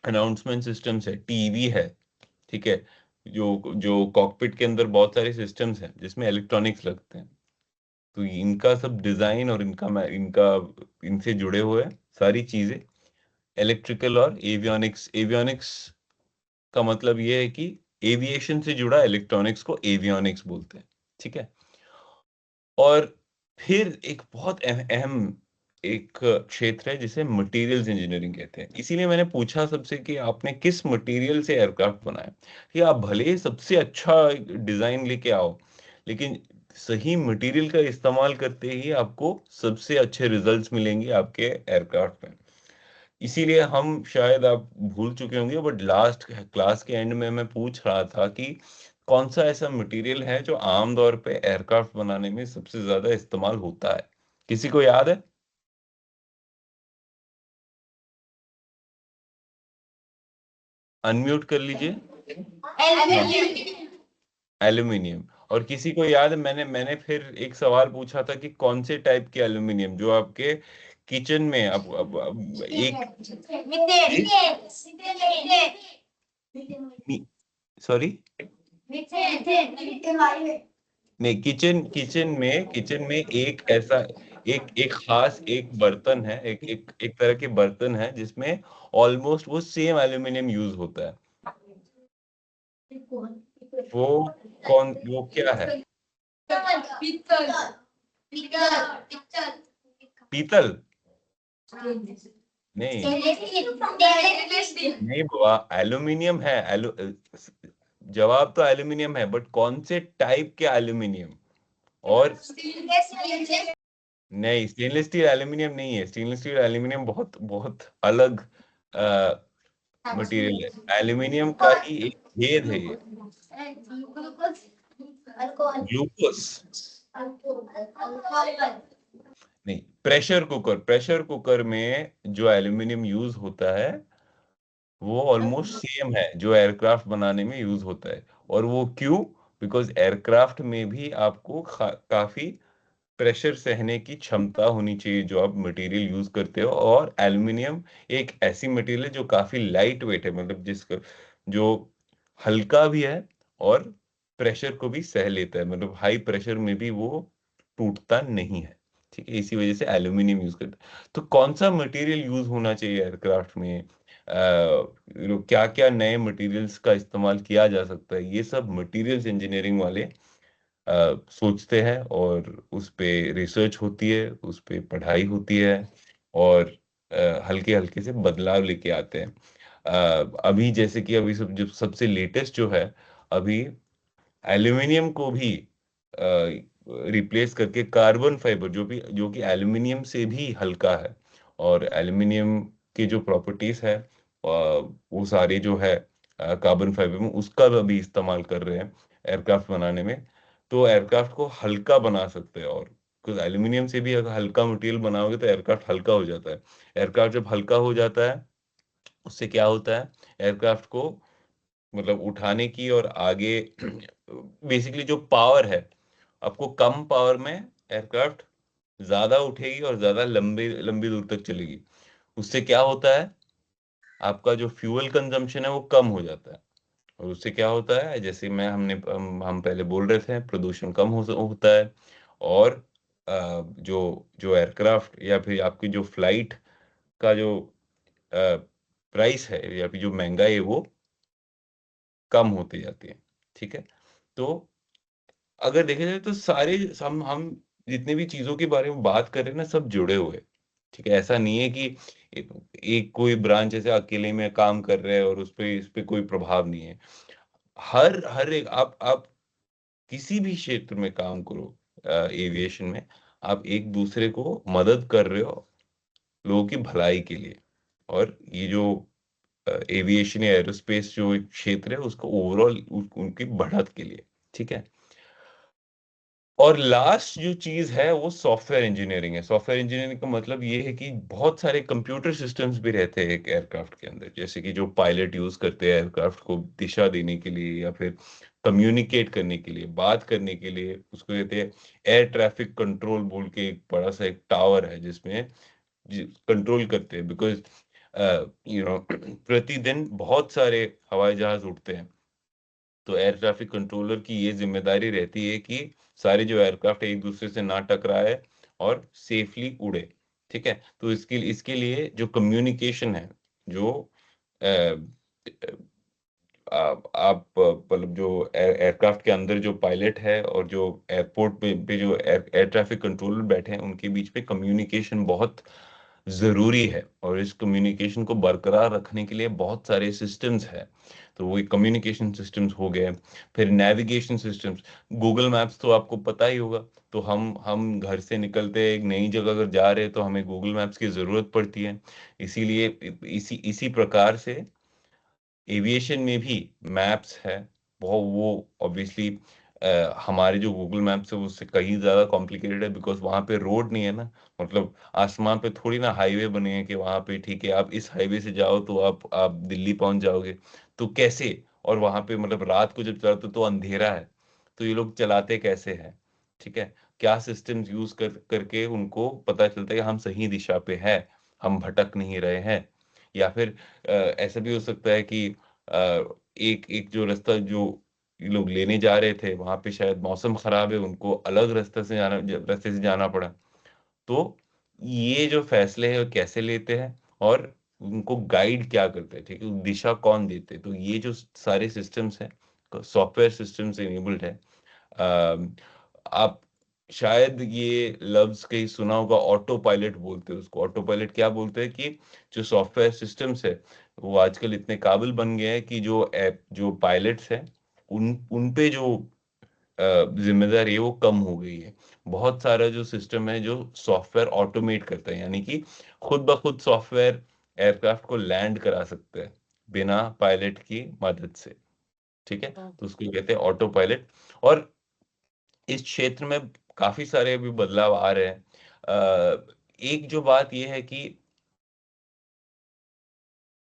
अनाउंसमेंट सिस्टम्स है, टीवी है, ठीक है। जो जो कॉकपिट के अंदर बहुत सारे सिस्टम्स हैं जिसमें इलेक्ट्रॉनिक्स लगते हैं। तो इनका सब डिजाइन और इनका इनसे जुड़े हुए सारी चीजें इलेक्ट्रिकल और एवियोनिक्स। एवियोनिक्स का मतलब ये है कि एविएशन से जुड़ा इलेक्ट्रॉनिक्स को एवियोनिक्स बोलते हैं, ठीक है। और फिर एक बहुत अहम एक क्षेत्र है जिसे मटेरियल्स इंजीनियरिंग कहते हैं। इसीलिए मैंने पूछा सबसे कि आपने किस मटेरियल से एयरक्राफ्ट बनाया, कि आप भले ही सबसे अच्छा डिजाइन लेके आओ, लेकिन सही मटेरियल का इस्तेमाल करते ही आपको सबसे अच्छे रिजल्ट्स मिलेंगे आपके एयरक्राफ्ट में। इसीलिए हम, शायद आप भूल चुके होंगे, बट लास्ट क्लास के एंड में मैं पूछ रहा था कि कौन सा ऐसा मटेरियल है जो आमतौर पे एयरक्राफ्ट बनाने में सबसे ज्यादा इस्तेमाल होता है। किसी को याद है? अनम्यूट कर लीजिए। एल्यूमिनियम। और किसी को याद है, मैंने मैंने फिर एक सवाल पूछा था कि कौन से टाइप के एल्यूमिनियम जो आपके किचन में अब एक, सॉरी, नहीं, किचन में एक ऐसा एक एक खास एक बर्तन है, एक तरह के बर्तन है जिसमें ऑलमोस्ट वो सेम एल्यूमिनियम यूज होता है। वो वो क्या है? पीतल? नहीं, नहीं बुआ, एल्यूमिनियम है। जवाब तो एल्यूमिनियम है, बट कौन से टाइप के एल्यूमिनियम? और नहीं, स्टेनलेस स्टील एल्यूमिनियम नहीं है। स्टेनलेस स्टील एल्यूमिनियम बहुत बहुत अलग मटेरियल है। एल्यूमिनियम का ही एक भेद है ये, ग्लूकोस। नहीं, प्रेशर कुकर में जो एल्यूमिनियम यूज होता है वो ऑलमोस्ट सेम है जो एयरक्राफ्ट बनाने में यूज होता है। और वो क्यों? बिकॉज एयरक्राफ्ट में भी आपको काफी प्रेशर सहने की क्षमता होनी चाहिए जो आप मटेरियल यूज करते हो। और एल्युमिनियम एक ऐसी मटेरियल है जो काफी लाइट वेट है, मतलब जिसका जो हल्का भी है और प्रेशर को भी सह लेता है, मतलब हाई प्रेशर में भी वो टूटता नहीं है, ठीक है। इसी वजह से एल्यूमिनियम यूज करते हैं। तो कौन सा मटेरियल यूज होना चाहिए एयरक्राफ्ट में, क्या क्या नए मटेरियल्स का इस्तेमाल किया जा सकता है, ये सब मटेरियल्स इंजीनियरिंग वाले सोचते हैं। और उस पे रिसर्च होती है, उस पे पढ़ाई होती है, और हल्के हल्के से बदलाव लेके आते हैं। अभी जैसे कि अभी जो सबसे लेटेस्ट जो है, अभी एल्यूमिनियम को भी रिप्लेस करके कार्बन फाइबर, जो कि एल्यूमिनियम से भी हल्का है, और एल्यूमिनियम के जो प्रॉपर्टीज है वो सारे जो है कार्बन फाइबर में, उसका भी अभी इस्तेमाल कर रहे हैं एयरक्राफ्ट बनाने में। तो एयरक्राफ्ट को हल्का बना सकते हैं। और कुछ एल्यूमिनियम से भी अगर हल्का मटेरियल बनाओगे तो एयरक्राफ्ट हल्का हो जाता है। एयरक्राफ्ट जब हल्का हो जाता है, उससे क्या होता है, एयरक्राफ्ट को मतलब उठाने की और आगे बेसिकली जो पावर है, आपको कम पावर में एयरक्राफ्ट ज्यादा उठेगी और ज्यादा लंबी लंबी दूर तक चलेगी। उससे क्या होता है, आपका जो फ्यूल कंजम्पशन है वो कम हो जाता है। और उससे क्या होता है, जैसे हम पहले बोल रहे थे, प्रदूषण कम होता है, और जो जो एयरक्राफ्ट या फिर आपकी जो फ्लाइट का जो प्राइस है या फिर जो महंगाई है वो कम होती जाती है। ठीक है, तो अगर देखा जाए तो सारे हम जितने भी चीजों के बारे में बात कर रहे हैं ना, सब जुड़े हुए हैं। ठीक है, ऐसा नहीं है कि एक कोई ब्रांच ऐसे अकेले में काम कर रहे हैं और इस पे कोई प्रभाव नहीं है। हर हर एक आप किसी भी क्षेत्र में काम करो, एविएशन में आप एक दूसरे को मदद कर रहे हो लोगों की भलाई के लिए। और ये जो एविएशन या एरोस्पेस जो एक क्षेत्र है उसको ओवरऑल उनकी बढ़त के लिए। ठीक है, और लास्ट जो चीज है वो सॉफ्टवेयर इंजीनियरिंग है। सॉफ्टवेयर इंजीनियरिंग का मतलब ये है कि बहुत सारे कंप्यूटर सिस्टम्स भी रहते हैं एक एयरक्राफ्ट के अंदर, जैसे कि जो पायलट यूज करते हैं एयरक्राफ्ट को दिशा देने के लिए या फिर कम्युनिकेट करने के लिए, बात करने के लिए। उसको कहते हैं एयर ट्रैफिक कंट्रोल बोल के, एक बड़ा सा एक टावर है जिसमें कंट्रोल करते हैं, बिकॉज प्रतिदिन बहुत सारे हवाई जहाज उड़ते हैं। तो एयर ट्रैफिक कंट्रोलर की ये जिम्मेदारी रहती है कि सारे जो एयरक्राफ्ट एक दूसरे से ना टकराए और सेफली उड़े। ठीक है, तो इसके लिए जो कम्युनिकेशन है, जो आप मतलब जो एयरक्राफ्ट के अंदर जो पायलट है और जो एयरपोर्ट पे जो एयर ट्रैफिक कंट्रोलर बैठे हैं, उनके बीच में कम्युनिकेशन बहुत जरूरी है। और इस कम्युनिकेशन को बरकरार रखने के लिए बहुत सारे सिस्टम्स हैं। तो वो कम्युनिकेशन सिस्टम्स हो गए, फिर नेविगेशन सिस्टम्स। गूगल मैप्स तो आपको पता ही होगा। तो हम घर से निकलते एक नई जगह अगर जा रहे हैं तो हमें गूगल मैप्स की जरूरत पड़ती है। इसीलिए इसी प्रकार से एविएशन में भी मैप्स है। वो ऑब्वियसली हमारे जो गूगल मैप्स है उससे कहीं ज्यादा कॉम्प्लिकेटेड है, बिकॉज वहां पे रोड नहीं है ना। मतलब आसमान पे थोड़ी ना हाईवे बने हैं कि वहां पे ठीक है आप इस हाईवे से जाओ तो आप दिल्ली पहुंच जाओगे। तो कैसे? और वहां पे मतलब रात को जब चलाते तो अंधेरा है, तो ये लोग चलाते कैसे हैं? ठीक है, क्या सिस्टम्स यूज करके उनको पता चलता है कि हम सही दिशा पे है, हम भटक नहीं रहे हैं। या फिर ऐसा भी हो सकता है कि एक एक जो रास्ता जो ये लोग लेने जा रहे थे वहां पे शायद मौसम खराब है, उनको अलग रास्ते से जाना पड़ा। तो ये जो फैसले हैं वो कैसे लेते हैं और उनको गाइड क्या करते हैं, ठीक है, दिशा कौन देते हैं, तो ये जो सारे सिस्टम्स हैं, सॉफ्टवेयर सिस्टम से इनेबल्ड है। आप शायद ये लफ्ज कहीं सुना होगा, ऑटो पायलट बोलते हैं उसको। ऑटो पायलट क्या बोलते हैं कि जो सॉफ्टवेयर सिस्टम्स है वो आजकल इतने काबिल बन गए हैं कि जो पायलट्स हैं उन पे जो जिम्मेदारी है वो कम हो गई है। बहुत सारा जो सिस्टम है जो सॉफ्टवेयर ऑटोमेट करता है, यानी कि खुद ब खुद सॉफ्टवेयर एयरक्राफ्ट को लैंड करा सकते हैं बिना पायलट की मदद से। ठीक है, तो उसको कहते हैं ऑटो पायलट। और इस क्षेत्र में काफी सारे अभी बदलाव आ रहे हैं। एक जो बात यह है कि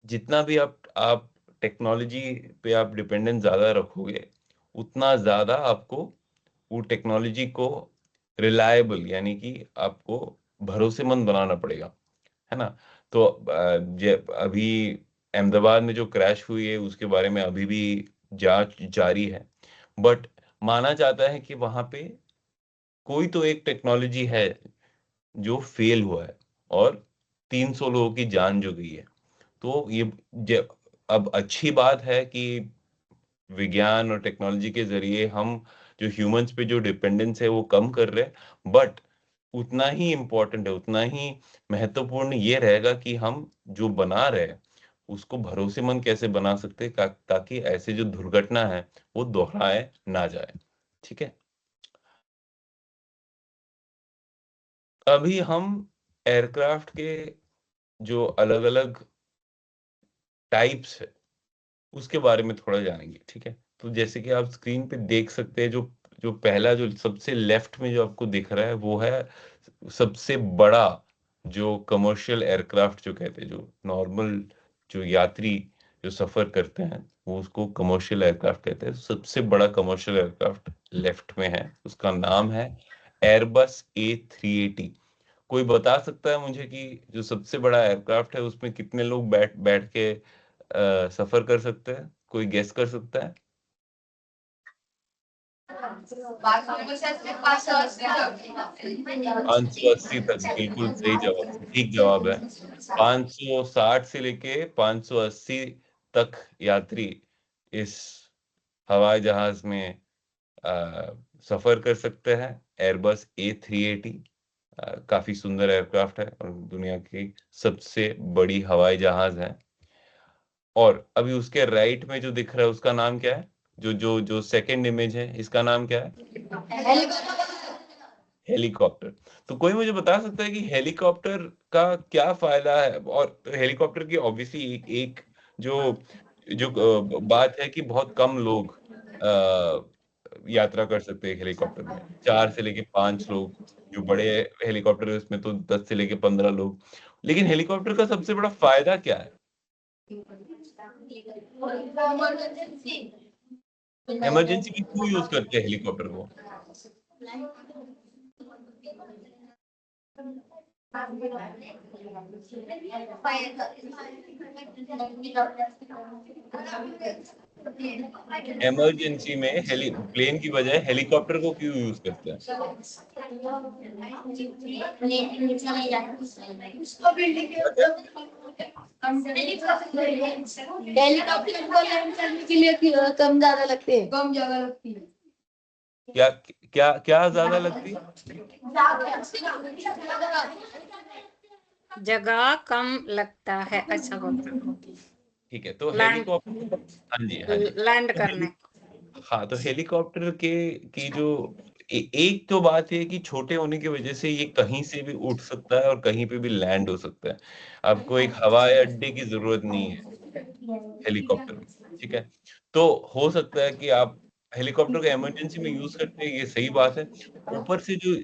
जितना भी आप टेक्नोलॉजी पे आप डिपेंडेंस ज्यादा रखोगे, उतना ज्यादा आपको वो टेक्नोलॉजी को रिलायबल यानी कि आपको भरोसेमंद बनाना पड़ेगा, है ना। तो अभी अहमदाबाद में जो क्रैश हुई है उसके बारे में अभी भी जांच जारी है। बट माना जाता है कि वहां पे कोई तो एक टेक्नोलॉजी है जो फेल हुआ है और 300 लोगों की जान जो गई है। तो अब अच्छी बात है कि विज्ञान और टेक्नोलॉजी के जरिए हम जो ह्यूमंस पे जो डिपेंडेंस है वो कम कर रहे हैं। बट उतना ही इम्पोर्टेंट है, उतना ही महत्वपूर्ण ये रहेगा कि हम जो बना रहे हैं उसको भरोसेमंद कैसे बना सकते हैं ताकि ऐसे जो दुर्घटना है वो दोहराए ना जाए। ठीक है, अभी हम एयरक्राफ्ट के जो अलग अलग टाइप्स है उसके बारे में थोड़ा जानेंगे। ठीक है, तो जैसे कि आप स्क्रीन पे देख सकते हैं, जो जो पहला जो सबसे लेफ्ट में जो आपको दिख रहा है वो है सबसे बड़ा जो कमर्शियल एयरक्राफ्ट जो कहते हैं, जो नॉर्मल जो यात्री जो सफर करते हैं वो उसको कमर्शियल एयरक्राफ्ट कहते हैं। सबसे बड़ा कमर्शियल एयरक्राफ्ट लेफ्ट में है, उसका नाम है एयरबस A380। कोई बता सकता है मुझे कि जो सबसे बड़ा एयरक्राफ्ट है उसमें कितने लोग बैठ बैठ के सफर कर सकते हैं? कोई गेस कर सकता है? 580 तक, बिल्कुल सही जवाब, ठीक जवाब है। 560 से लेके 580 तक यात्री इस हवाई जहाज में सफर कर सकते हैं। एयरबस A380 काफी सुंदर एयरक्राफ्ट है और दुनिया की सबसे बड़ी हवाई जहाज है। और अभी उसके राइट में जो दिख रहा है उसका नाम क्या है? जो जो जो सेकंड इमेज है, इसका नाम क्या है? हेलीकॉप्टर। तो कोई मुझे बता सकता है कि हेलीकॉप्टर का क्या फायदा है? और हेलीकॉप्टर की ऑब्वियसली एक जो जो बात है कि बहुत कम लोग यात्रा कर सकते हैं हेलीकॉप्टर में। 4 से लेके 5 लोग, जो बड़े हेलीकॉप्टर है उसमें तो 10 से लेके 15 लोग। लेकिन हेलीकॉप्टर का सबसे बड़ा फायदा क्या है? इमरजेंसी में क्यों यूज करते हैं हेलीकॉप्टर को? इमरजेंसी में प्लेन की बजाय हेलीकॉप्टर को क्यों यूज करते हैं? हेलीकॉप्टर को लैंड करने के लिए कम ज्यादा लगते हैं, कम जगह लगती है। क्या क्या क्या ज्यादा लगती है? जगह कम लगता है, ऐसा होता है ठीक है, तो लैंड हेलीकॉप्टर, हाँ जी हाँ जी, लैंड तो करने। हाँ, तो हेलीकॉप्टर के की जो एक तो बात है कि छोटे होने की वजह से ये कहीं से भी उठ सकता है और कहीं पे भी लैंड हो सकता है। आपको एक हवाई अड्डे की जरूरत नहीं है हेलीकॉप्टर में, ठीक है। तो हो सकता है कि आप हेलीकॉप्टर को इमरजेंसी में यूज करते हैं, ये सही बात है। ऊपर से जो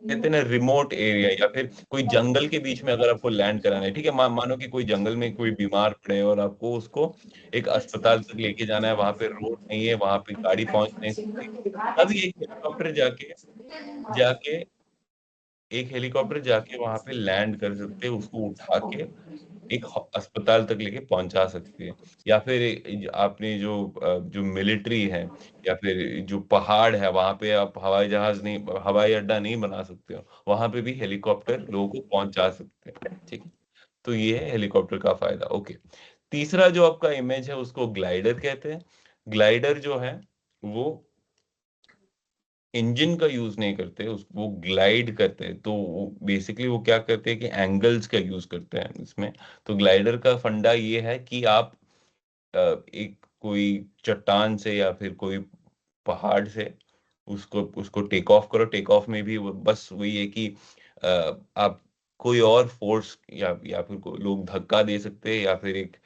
कहते हैं ना रिमोट एरिया या फिर कोई जंगल के बीच में अगर आपको लैंड कराना है, ठीक है, मानो कि कोई जंगल में कोई बीमार पड़े और आपको उसको एक अस्पताल तक लेके जाना है, वहां पे रोड नहीं है, वहां पे गाड़ी पहुंच नहीं सकती, तब ये हेलीकॉप्टर जाके जाके एक हेलीकॉप्टर जाके वहां पे लैंड कर सकते हैं, उसको उठा के एक अस्पताल तक लेके पहुंचा सकती है। या फिर आपने जो मिलिट्री है या फिर जो पहाड़ है, वहां पे आप हवाई जहाज नहीं, हवाई अड्डा नहीं बना सकते हो, वहां पे भी हेलीकॉप्टर लोगों को पहुंचा सकते हैं, ठीक है। तो ये है हेलीकॉप्टर का फायदा। ओके, तीसरा जो आपका इमेज है उसको ग्लाइडर कहते हैं। ग्लाइडर जो है वो इंजन का यूज नहीं करते, उस वो ग्लाइड करते हैं। तो बेसिकली वो क्या करते हैं कि एंगल्स का यूज करते हैं इसमें। तो ग्लाइडर का फंडा ये है कि आप एक कोई चट्टान से या फिर कोई पहाड़ से उसको उसको टेक ऑफ करो। टेक ऑफ में भी बस वही है कि आप कोई और फोर्स या फिर लोग धक्का दे सकते हैं, या फिर एक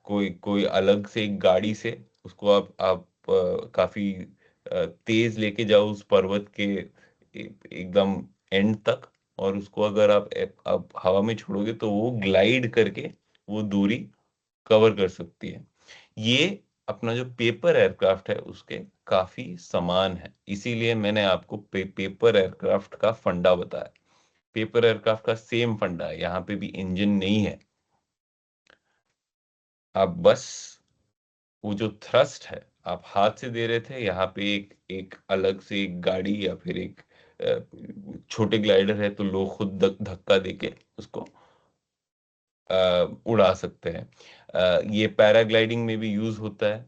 कोई कोई अलग से एक गाड़ी से उसको आप काफी तेज लेके जाओ उस पर्वत के एकदम एंड तक, और उसको अगर आप हवा में छोड़ोगे तो वो ग्लाइड करके वो दूरी कवर कर सकती है। ये अपना जो पेपर एयरक्राफ्ट है उसके काफी समान है, इसीलिए मैंने आपको पेपर एयरक्राफ्ट का फंडा बताया। पेपर एयरक्राफ्ट का सेम फंडा है, यहाँ पे भी इंजन नहीं है। आप बस वो जो थ्रस्ट है आप हाथ से दे रहे थे, यहाँ पे एक एक अलग से एक गाड़ी या फिर एक छोटे ग्लाइडर है, तो लोग खुद धक्का देके उसको उड़ा सकते हैं। ये पैराग्लाइडिंग में भी यूज होता है,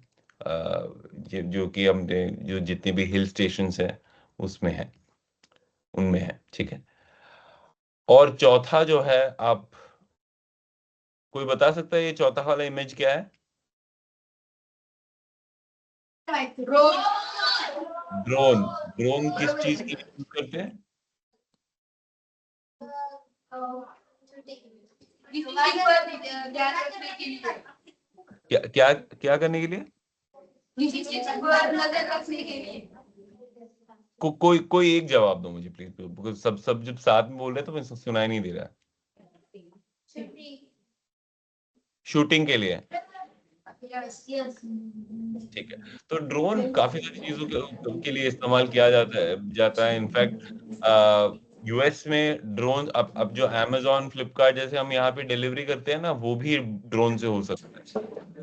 जो कि हमने जो जितने भी हिल स्टेशंस हैं उसमें है, उनमें है, ठीक है। और चौथा जो है, आप कोई बता सकता है ये चौथा वाला इमेज क्या है? ड्रोन। ड्रोन किस चीज के लिए यूज करते हैं? ध्यान रखने के लिए, क्या क्या क्या करने के लिए? किसी चीज पर नजर रखने के लिए। कोई कोई एक जवाब दो मुझे प्लीज, बिकॉज सब जब साथ में बोल रहे हैं तो मैं सुनाई नहीं दे रहा है। शूटिंग के लिए, ठीक है। तो ड्रोन काफी सारी चीजों के लिए इस्तेमाल किया जाता है इनफैक्ट यूएस में ड्रोन, अब जो अमेजोन फ्लिपकार्ट जैसे हम यहाँ पे डिलीवरी करते हैं ना, वो भी ड्रोन से हो सकता है।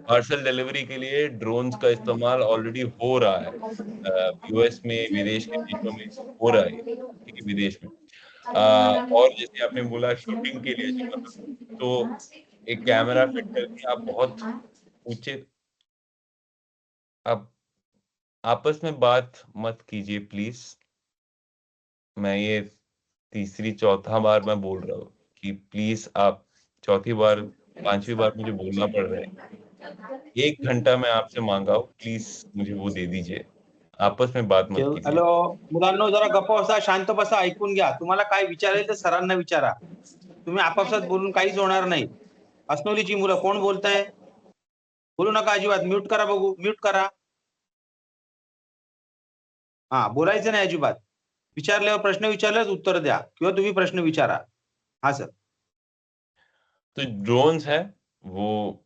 पार्सल डिलीवरी के लिए ड्रोन्स का इस्तेमाल ऑलरेडी हो रहा है, यूएस में, विदेश के देशों में हो रहा है, ठीक है, विदेश में। और जैसे आपने बोला शूटिंग के लिए जो मतलब, तो एक कैमरा फिट करके आप बहुत ऊंचे, आप आपस में बात मत कीजिए प्लीज। मैं ये तीसरी चौथा बार मैं बोल रहा हूँ कि प्लीज आप, चौथी बार पांचवी बार मुझे बोलना पड़ रहा है। 1 घंटा मैं आपसे मांगा हूँ, प्लीज मुझे वो दे दीजिए। आपस में बात मत कीजिए। हॅलो, मुलांनो जरा गप्प बसा, शांत बसा, ऐकून घ्या. तुम्हाला काय विचारायचं ते सरांना विचारा. तुम्ही आपापसात बोलून काहीच होणार नाही. अस्नोलीची मुलं कोण बोलताय? बोलू नका अजिबात. म्यूट करा बघू, म्यूट करा. हा, बोलायचं नाही अजिबात. विचारल्यावर प्रश्न विचारल्यावर उत्तर द्या किंवा तुम्ही प्रश्न विचारा. हा सर. तो ड्रोन्स है वो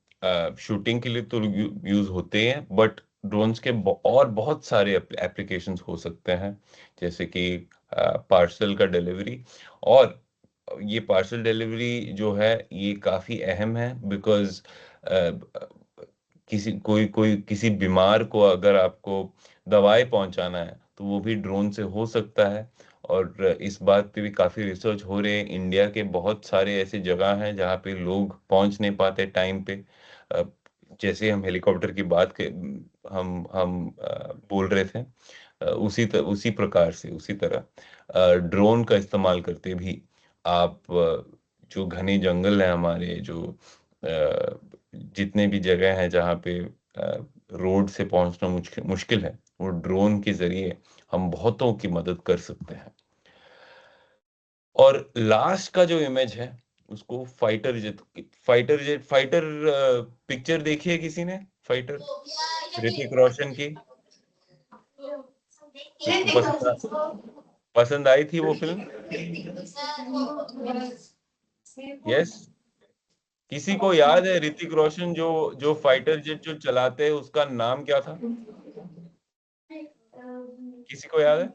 शूटिंग के लिए तो यूज होते हैं, बट ड्रोन्स के और बहुत सारे एप्लीकेशंस हो सकते हैं, जैसे कि पार्सल का डिलीवरी। और ये पार्सल डिलीवरी जो है ये काफी अहम है, बिकॉज किसी बीमार को अगर आपको दवाई पहुंचाना है तो वो भी ड्रोन से हो सकता है। और इस बात पे भी काफी रिसर्च हो रहे हैं। इंडिया के बहुत सारे ऐसे जगह हैं जहाँ पे लोग पहुंच नहीं पाते टाइम पे। अ, जैसे हम हेलीकॉप्टर की बात के हम बोल रहे थे, उसी प्रकार से, उसी तरह ड्रोन का इस्तेमाल करते भी आप जो घने जंगल है हमारे, जो जितने भी जगह हैं जहाँ पे रोड से पहुंचना मुश्किल है, वो ड्रोन के जरिए हम बहुतों की मदद कर सकते हैं। और लास्ट का जो इमेज है उसको फाइटर पिक्चर देखी है किसी ने? फाइटर, ऋतिक रोशन की, किसको पसंद आई थी वो फिल्म? यस। किसी को याद है ऋतिक रोशन जो फाइटर जेट जो चलाते हैं उसका नाम क्या था? किसी को याद है?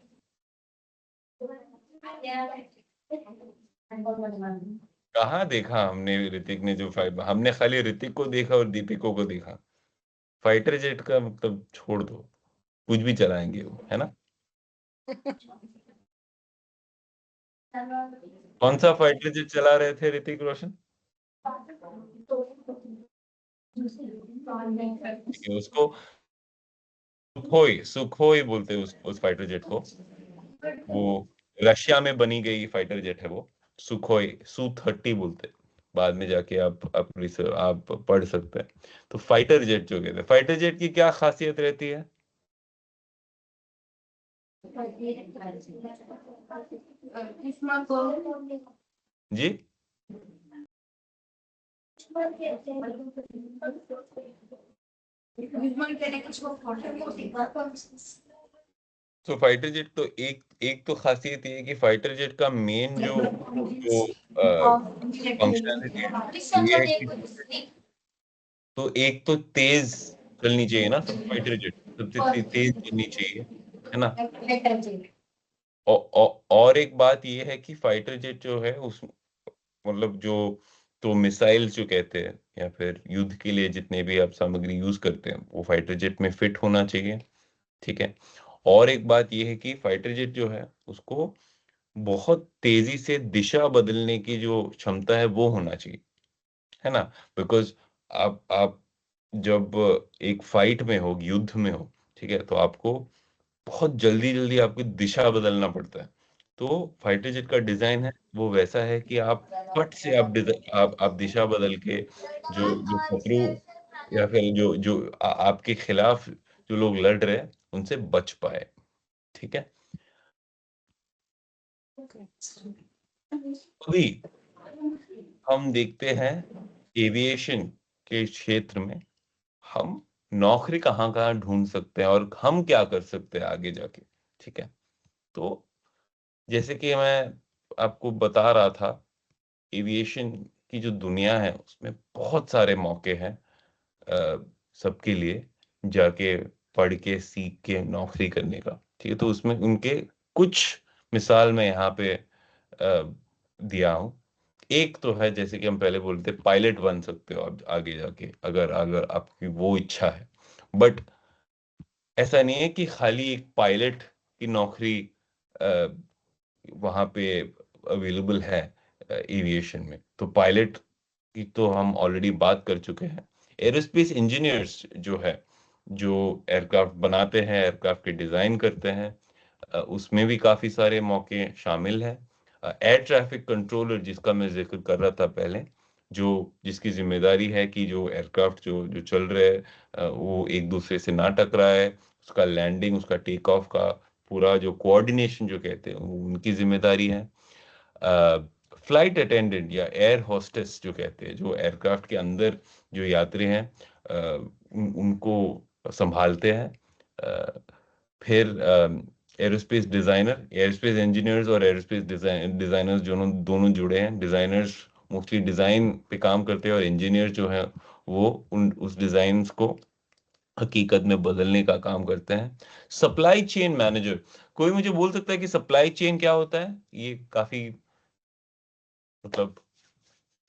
कहाँ देखा हमने ऋतिक ने जो हमने खाली ऋतिक को देखा और दीपिको को देखा। फाइटर जेट का मतलब छोड़ दो, कुछ भी चलाएंगे वो, है ना? कौन सा फाइटर जेट चला रहे थे ऋतिक रोशन? उसको सुखोई बोलते हैं उस फाइटर जेट को। वो रशिया में बनी गई फाइटर जेट है वो, सुखोई Su-30 बोलते हैं। बाद में जाके आप पढ़ सकते हैं। तो फाइटर जेट जो कहते हैं, फाइटर जेट की क्या खासियत रहती है? जी, तो फाइटर जेट तो एक तो खासियत ये है कि फाइटर जेट का मेन जो फंक्शनैलिटी है ये है कि, तो एक तो तेज चलनी चाहिए ना, सब फाइटर जेट सबसे तेज चलनी चाहिए, है ना? और एक बात ये है कि फाइटर जेट जो है उस मतलब जो, तो मिसाइल्स जो कहते हैं या फिर युद्ध के लिए जितने भी आप सामग्री यूज करते हैं वो फाइटर जेट में फिट होना चाहिए, ठीक है? और एक बात ये है कि फाइटर जेट जो है उसको बहुत तेजी से दिशा बदलने की जो क्षमता है वो होना चाहिए, है ना? बिकॉज आप जब एक फाइट में हो, युद्ध में हो, ठीक है, तो आपको बहुत जल्दी जल्दी आपकी दिशा बदलना पड़ता है। तो फाइटर जेट का डिजाइन है वो वैसा है कि आप फट से आप दिशा बदल के जो शत्रु या फिर जो आपके खिलाफ जो लोग लड़ रहे हैं उनसे बच पाए, ठीक है? अभी हम देखते हैं एविएशन के क्षेत्र में हम नौकरी कहाँ कहाँ ढूंढ सकते हैं और हम क्या कर सकते हैं आगे जाके, ठीक है? तो जैसे कि मैं आपको बता रहा था, एविएशन की जो दुनिया है उसमें बहुत सारे मौके हैं सबके लिए जाके पढ़ के सीख के नौकरी करने का, ठीक है? तो उसमें उनके कुछ मिसाल मैं यहाँ पे दिया हूँ। एक तो है जैसे कि हम पहले बोलते पायलट बन सकते हो आप आगे जाके, अगर अगर आपकी वो इच्छा है। बट ऐसा नहीं है कि खाली एक पायलट की नौकरी वहां पे अवेलेबल है एविएशन में। तो पायलट की तो हम ऑलरेडी बात कर चुके हैं। एरोस्पेस इंजीनियर्स जो है, जो एयरक्राफ्ट बनाते हैं, एयरक्राफ्ट के डिजाइन करते हैं, उसमें भी काफी सारे मौके शामिल हैं। एयर ट्रैफिक कंट्रोलर जिसका मैं जिक्र कर रहा था पहले, जो जिसकी जिम्मेदारी है कि जो एयरक्राफ्ट जो जो चल रहे हैं वो एक दूसरे से ना टकराए, उसका लैंडिंग, उसका टेक ऑफ का पूरा जो कोऑर्डिनेशन जो कहते हैं वो उनकी जिम्मेदारी है। फ्लाइट अटेंडेंट या एयर होस्टेस जो कहते हैं, जो एयरक्राफ्ट के अंदर जो यात्री हैं उनको संभालते हैं। फिर एरोस्पेस डिजाइनर, एरोस्पेस इंजीनियर्स और एरोस्पेस डिजाइनर्स दोनों जुड़े हैं। डिजाइनर्स मोस्टली डिजाइन पे काम करते हैं और इंजीनियर जो है वो उस डिजाइन को हकीकत में बदलने का काम करते हैं। सप्लाई चेन मैनेजर, कोई मुझे बोल सकता है कि सप्लाई चेन क्या होता है? ये काफी मतलब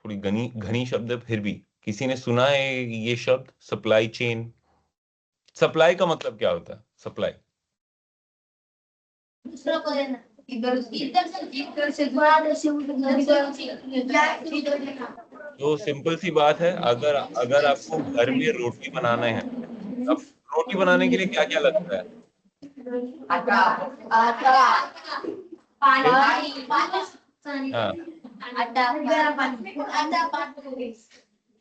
थोड़ी घनी घनी शब्द है, फिर भी किसी ने सुना है ये शब्द सप्लाई चेन? सप्लाई का मतलब क्या होता है? सप्लाई दूसरा को देना इधर से बाहर से उधर देना। तो सिंपल सी बात है, अगर अगर आपको घर में रोटी बनाना है, अब रोटी बनाने के लिए क्या क्या लगता है? आटा आटा पानी हाँ आटा गरम पानी आटा पानी।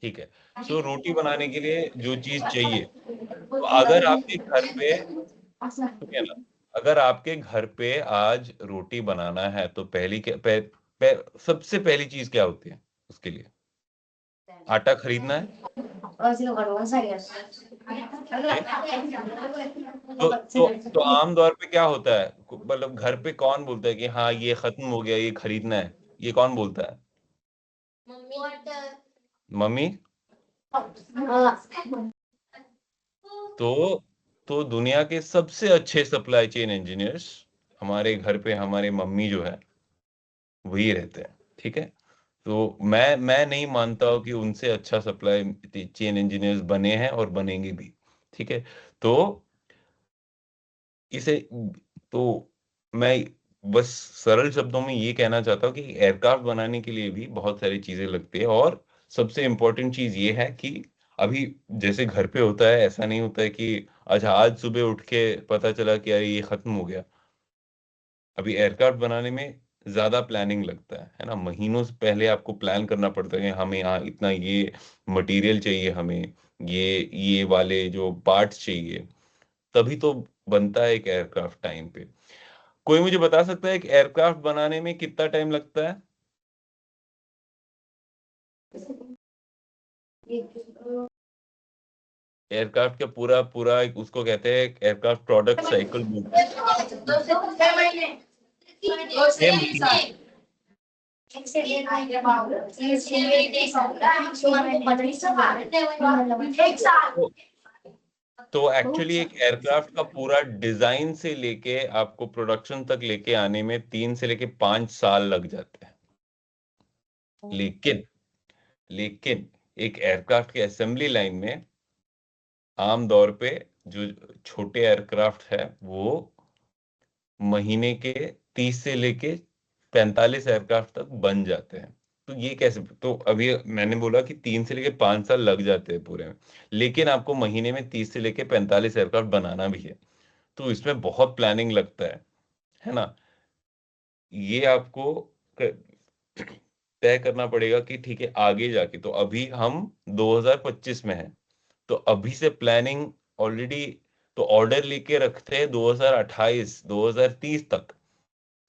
ठीक है। सो रोटी बनाने के लिए जो चीज चाहिए, तो अगर आपके घर पे, सुनिए ना, अगर आपके घर पे आज रोटी बनाना है तो पहली क्या सबसे पहली चीज क्या होती है उसके लिए? आटा खरीदना है। तो आम तौर पे क्या होता है, मतलब घर पे कौन बोलता है कि हाँ ये खत्म हो गया, ये खरीदना है? ये कौन बोलता है? मम्मी। तो दुनिया के सबसे अच्छे सप्लाई चेन इंजीनियर्स हमारे घर पे हमारे मम्मी जो है वही रहते हैं। ठीक है। तो मैं नहीं मानता हूँ कि उनसे अच्छा सप्लाई चेन इंजीनियर्स बने हैं और बनेंगे भी। ठीक है। तो इसे तो मैं बस सरल शब्दों में ये कहना चाहता हूँ कि एयरक्राफ्ट बनाने के लिए भी बहुत सारी चीजें लगती है, और सबसे इम्पोर्टेंट चीज ये है कि अभी जैसे घर पे होता है ऐसा नहीं होता है कि अच्छा आज सुबह उठ के पता चला कि अरे ये खत्म हो गया। अभी एयरक्राफ्ट बनाने में ज्यादा प्लानिंग लगता है ना। महीनों से पहले आपको प्लान करना पड़ता है कि हमें यहाँ इतना ये मटेरियल चाहिए, हमें ये वाले जो पार्ट्स चाहिए, तभी तो बनता है एक एयरक्राफ्ट टाइम पे। कोई मुझे बता सकता है एक एयरक्राफ्ट बनाने में कितना टाइम लगता है? एयरक्राफ्ट का पूरा पूरा उसको कहते हैं एयरक्राफ्ट प्रोडक्ट साइकिल बोलते हैं। 2 से 6 महीने 6 महीने। एक से 1 महीने बाद एक साल। तो एक्चुअली एक एयरक्राफ्ट का पूरा डिजाइन से लेके आपको प्रोडक्शन तक लेके आने में 3 से लेके 5 साल लग जाते हैं। लेकिन एक एयरक्राफ्ट के असेंबली लाइन में आम तौर पे जो छोटे एयरक्राफ्ट है वो महीने के 30 से लेके 45 एयरक्राफ्ट तक बन जाते हैं। तो ये कैसे? तो अभी मैंने बोला कि 3 से लेके 5 साल लग जाते हैं पूरे में, लेकिन आपको महीने में 30 से लेके 45 एयरक्राफ्ट बनाना भी है, तो इसमें बहुत प्लानिंग लगता है ना। ये आपको तय करना पड़ेगा कि ठीक है आगे जाके, तो अभी हम 2025 में हैं, तो अभी से प्लानिंग ऑलरेडी, तो ऑर्डर लेके रखते हैं 2028 2030 तक,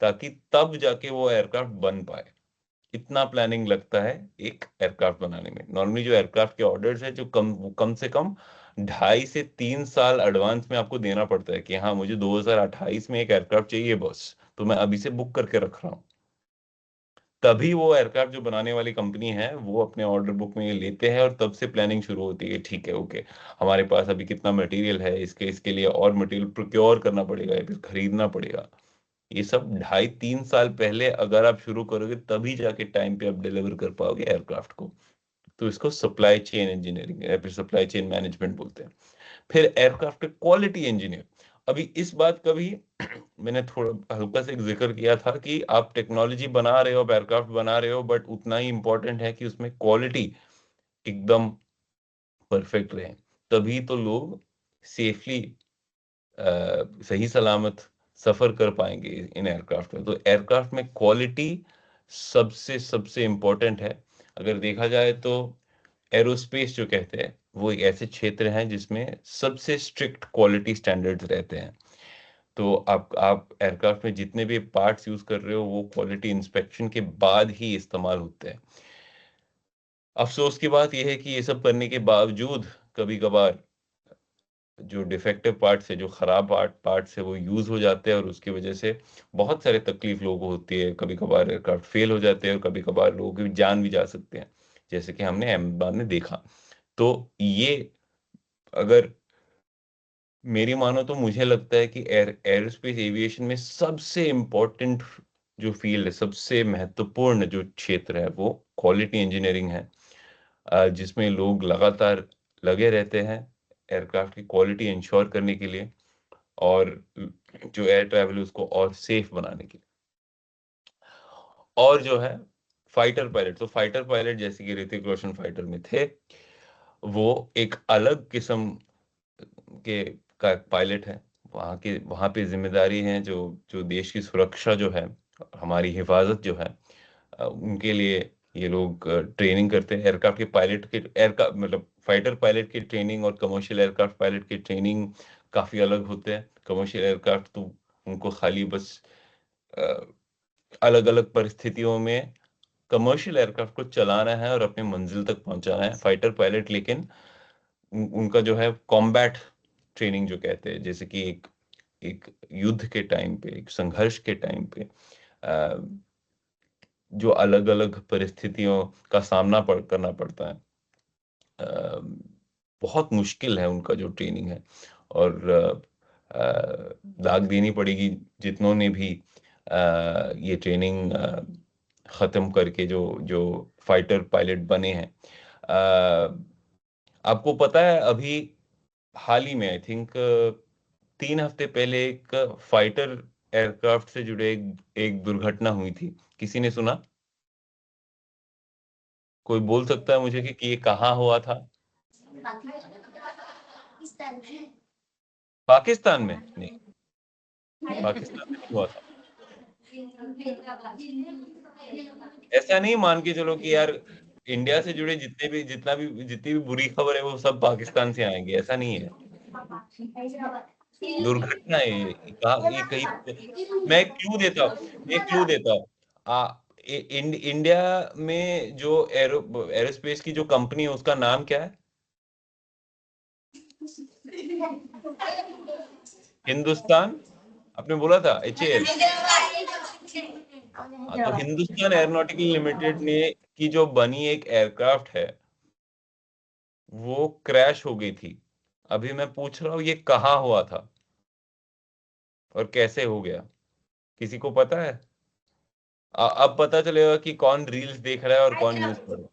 ताकि तब जाके वो एयरक्राफ्ट बन पाए। इतना प्लानिंग लगता है एक एयरक्राफ्ट बनाने में। नॉर्मली जो एयरक्राफ्ट के ऑर्डर्स है जो कम से कम 2.5 से 3 साल एडवांस में आपको देना पड़ता है कि हाँ मुझे 2028 में एक एयरक्राफ्ट चाहिए बॉस, तो मैं अभी से बुक करके रख रहा हूँ। तभी वो एयरक्राफ्ट जो बनाने वाली कंपनी है वो अपने ऑर्डर बुक में ये लेते हैं, और तब से प्लानिंग शुरू होती है। ठीक है, ओके, हमारे पास अभी कितना मटेरियल है, इसके लिए और मटेरियल प्रोक्योर करना पड़ेगा या फिर खरीदना पड़ेगा। ये सब 2.5-3 साल पहले अगर आप शुरू करोगे तभी जाके टाइम पे आप डिलीवर कर पाओगे एयरक्राफ्ट को। तो इसको सप्लाई चेन इंजीनियरिंग या फिर सप्लाई चेन मैनेजमेंट बोलते हैं। फिर एयरक्राफ्ट के क्वालिटी इंजीनियर, अभी इस बात का भी मैंने थोड़ा हल्का से जिक्र किया था कि आप टेक्नोलॉजी बना रहे हो, आप एयरक्राफ्ट बना रहे हो, बट उतना ही इंपॉर्टेंट है कि उसमें क्वालिटी एकदम परफेक्ट रहे, तभी तो लोग सेफली सही सलामत सफर कर पाएंगे इन एयरक्राफ्ट में। तो एयरक्राफ्ट में क्वालिटी सबसे सबसे इम्पोर्टेंट है। अगर देखा जाए तो एरोस्पेस जो कहते हैं वो एक ऐसे क्षेत्र हैं जिसमें सबसे स्ट्रिक्ट क्वालिटी स्टैंडर्ड्स रहते हैं। तो आप एयरक्राफ्ट में जितने भी पार्ट्स यूज कर रहे हो वो क्वालिटी इंस्पेक्शन के बाद ही इस्तेमाल होते हैं। अफसोस की बात यह है कि ये सब करने के बावजूद कभी कभार जो डिफेक्टिव पार्ट्स है, जो खराब पार्ट्स है, वो यूज हो जाते हैं और उसकी वजह से बहुत सारे तकलीफ लोगों को होती है। कभी कभार एयरक्राफ्ट फेल हो जाते हैं और कभी कभार लोगों की जान भी जा सकते हैं, जैसे कि हमने अहमदाबाद में देखा। तो ये अगर मेरी मानो तो मुझे लगता है कि एरोस्पेस एविएशन में सबसे इम्पोर्टेंट जो फील्ड है, सबसे महत्वपूर्ण जो क्षेत्र है वो क्वालिटी इंजीनियरिंग है, जिसमें लोग लगातार लगे रहते हैं एयरक्राफ्ट की क्वालिटी इंश्योर करने के लिए और जो एयर ट्रैवल है उसको और सेफ बनाने के लिए। और जो है फाइटर पायलट, तो फाइटर पायलट जैसे कि ऋतिक रोशन फाइटर में थे, वो एक अलग किस्म के का पायलट है। वहाँ पे जिम्मेदारी है जो जो देश की सुरक्षा जो है, हमारी हिफाजत जो है, उनके लिए ये लोग ट्रेनिंग करते हैं। एयरक्राफ्ट के पायलट के एयरक्राफ्ट मतलब फाइटर पायलट की ट्रेनिंग और कमर्शियल एयरक्राफ्ट पायलट की ट्रेनिंग काफी अलग होते हैं। कमर्शियल एयरक्राफ्ट तो उनको खाली बस अलग अलग परिस्थितियों में कमर्शियल एयरक्राफ्ट को चलाना है और अपने मंजिल तक पहुंचाना है। फाइटर पायलट लेकिन उनका जो है कॉम्बैट ट्रेनिंग जो कहते हैं, जैसे कि एक एक युद्ध के टाइम पे, एक संघर्ष के टाइम पे जो अलग अलग परिस्थितियों का सामना करना पड़ता है, बहुत मुश्किल है उनका जो ट्रेनिंग है। और दाग देनी पड़ेगी जितनों ने भी ये ट्रेनिंग खत्म करके जो जो फाइटर पायलट बने हैं। आपको पता है अभी हाल ही में आई थिंक 3 हफ्ते पहले एक फाइटर एयरक्राफ्ट से जुड़े एक दुर्घटना हुई थी। किसी ने सुना? कोई बोल सकता है मुझे कि ये कहाँ हुआ था? पाकिस्तान में नहीं, पाकिस्तान में नहीं हुआ था। ऐसा नहीं मान के चलो कि यार इंडिया से जुड़े जितनी भी बुरी खबर है वो सब पाकिस्तान से आएंगे, ऐसा नहीं है। दुर्घटना है ये कहीं। मैं एक क्लू देता हूँ इंडिया में जो एरोस्पेस की जो कंपनी है उसका नाम क्या है? हिंदुस्तान, आपने बोला था HAL। तो हिंदुस्तान एरोनॉटिकल लिमिटेड ने की जो बनी एक एयरक्राफ्ट है वो क्रैश हो गई थी। अभी मैं पूछ रहा हूँ ये कहाँ हुआ था और कैसे हो गया? किसी को पता है? अब पता चलेगा कि कौन रील्स देख रहा है और कौन न्यूज पढ़ रहा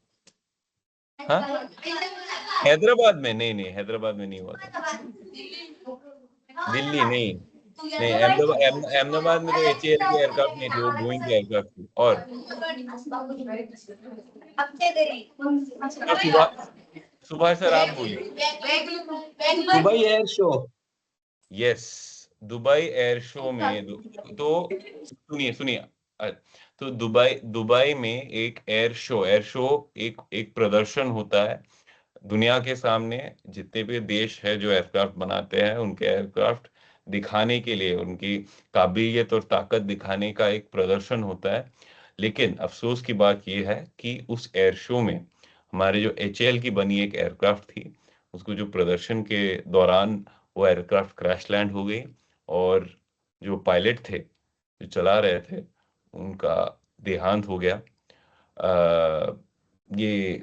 है। हाँ, हैदराबाद में? नहीं, हैदराबाद में नहीं हुआ था। दिल्ली नहीं, अहमदाबाद में तो HAL के एयरक्राफ्ट नहीं थे, वो बोइंग के एयरक्राफ्ट थे। और तो सुभाष सर आप बोलिए। Dubai air show. Yes, Dubai air show में तो सुनिए तो दुबई में एक एयर शो एक प्रदर्शन होता है। दुनिया के सामने जितने भी देश है जो एयरक्राफ्ट बनाते हैं उनके एयरक्राफ्ट दिखाने के लिए, उनकी काबिलियत और ताकत दिखाने का एक प्रदर्शन होता है। लेकिन अफसोस की बात यह है कि उस एयर शो में हमारे जो HAL की बनी एक एयरक्राफ्ट थी, उसको जो प्रदर्शन के दौरान वो एयरक्राफ्ट क्रैश लैंड हो गई और जो पायलट थे जो चला रहे थे उनका देहांत हो गया। ये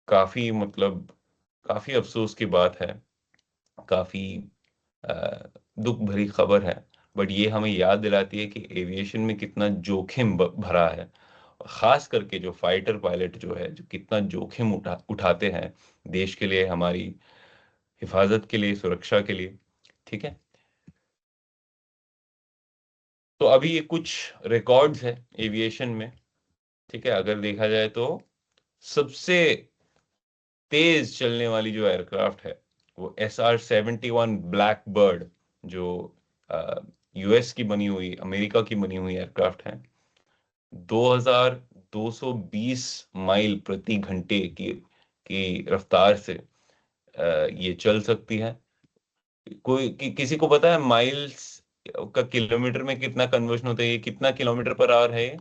काफी मतलब काफी अफसोस की बात है, काफी दुख भरी खबर है। बट ये हमें याद दिलाती है कि एविएशन में कितना जोखिम भरा है, खास करके जो फाइटर पायलट जो है, जो कितना जोखिम उठाते हैं देश के लिए, हमारी हिफाजत के लिए, सुरक्षा के लिए। ठीक है, तो अभी ये कुछ रिकॉर्ड्स है एविएशन में। ठीक है, अगर देखा जाए तो सबसे तेज चलने वाली जो एयरक्राफ्ट है वो SR-71 ब्लैक बर्ड, जो यूएस की बनी हुई, अमेरिका की बनी हुई एयरक्राफ्ट है। 2220 माइल प्रति घंटे की रफ्तार से ये चल सकती है। किसी को पता है माइल्स का किलोमीटर में कितना कन्वर्शन होता है? ये कितना किलोमीटर पर आवर है ये?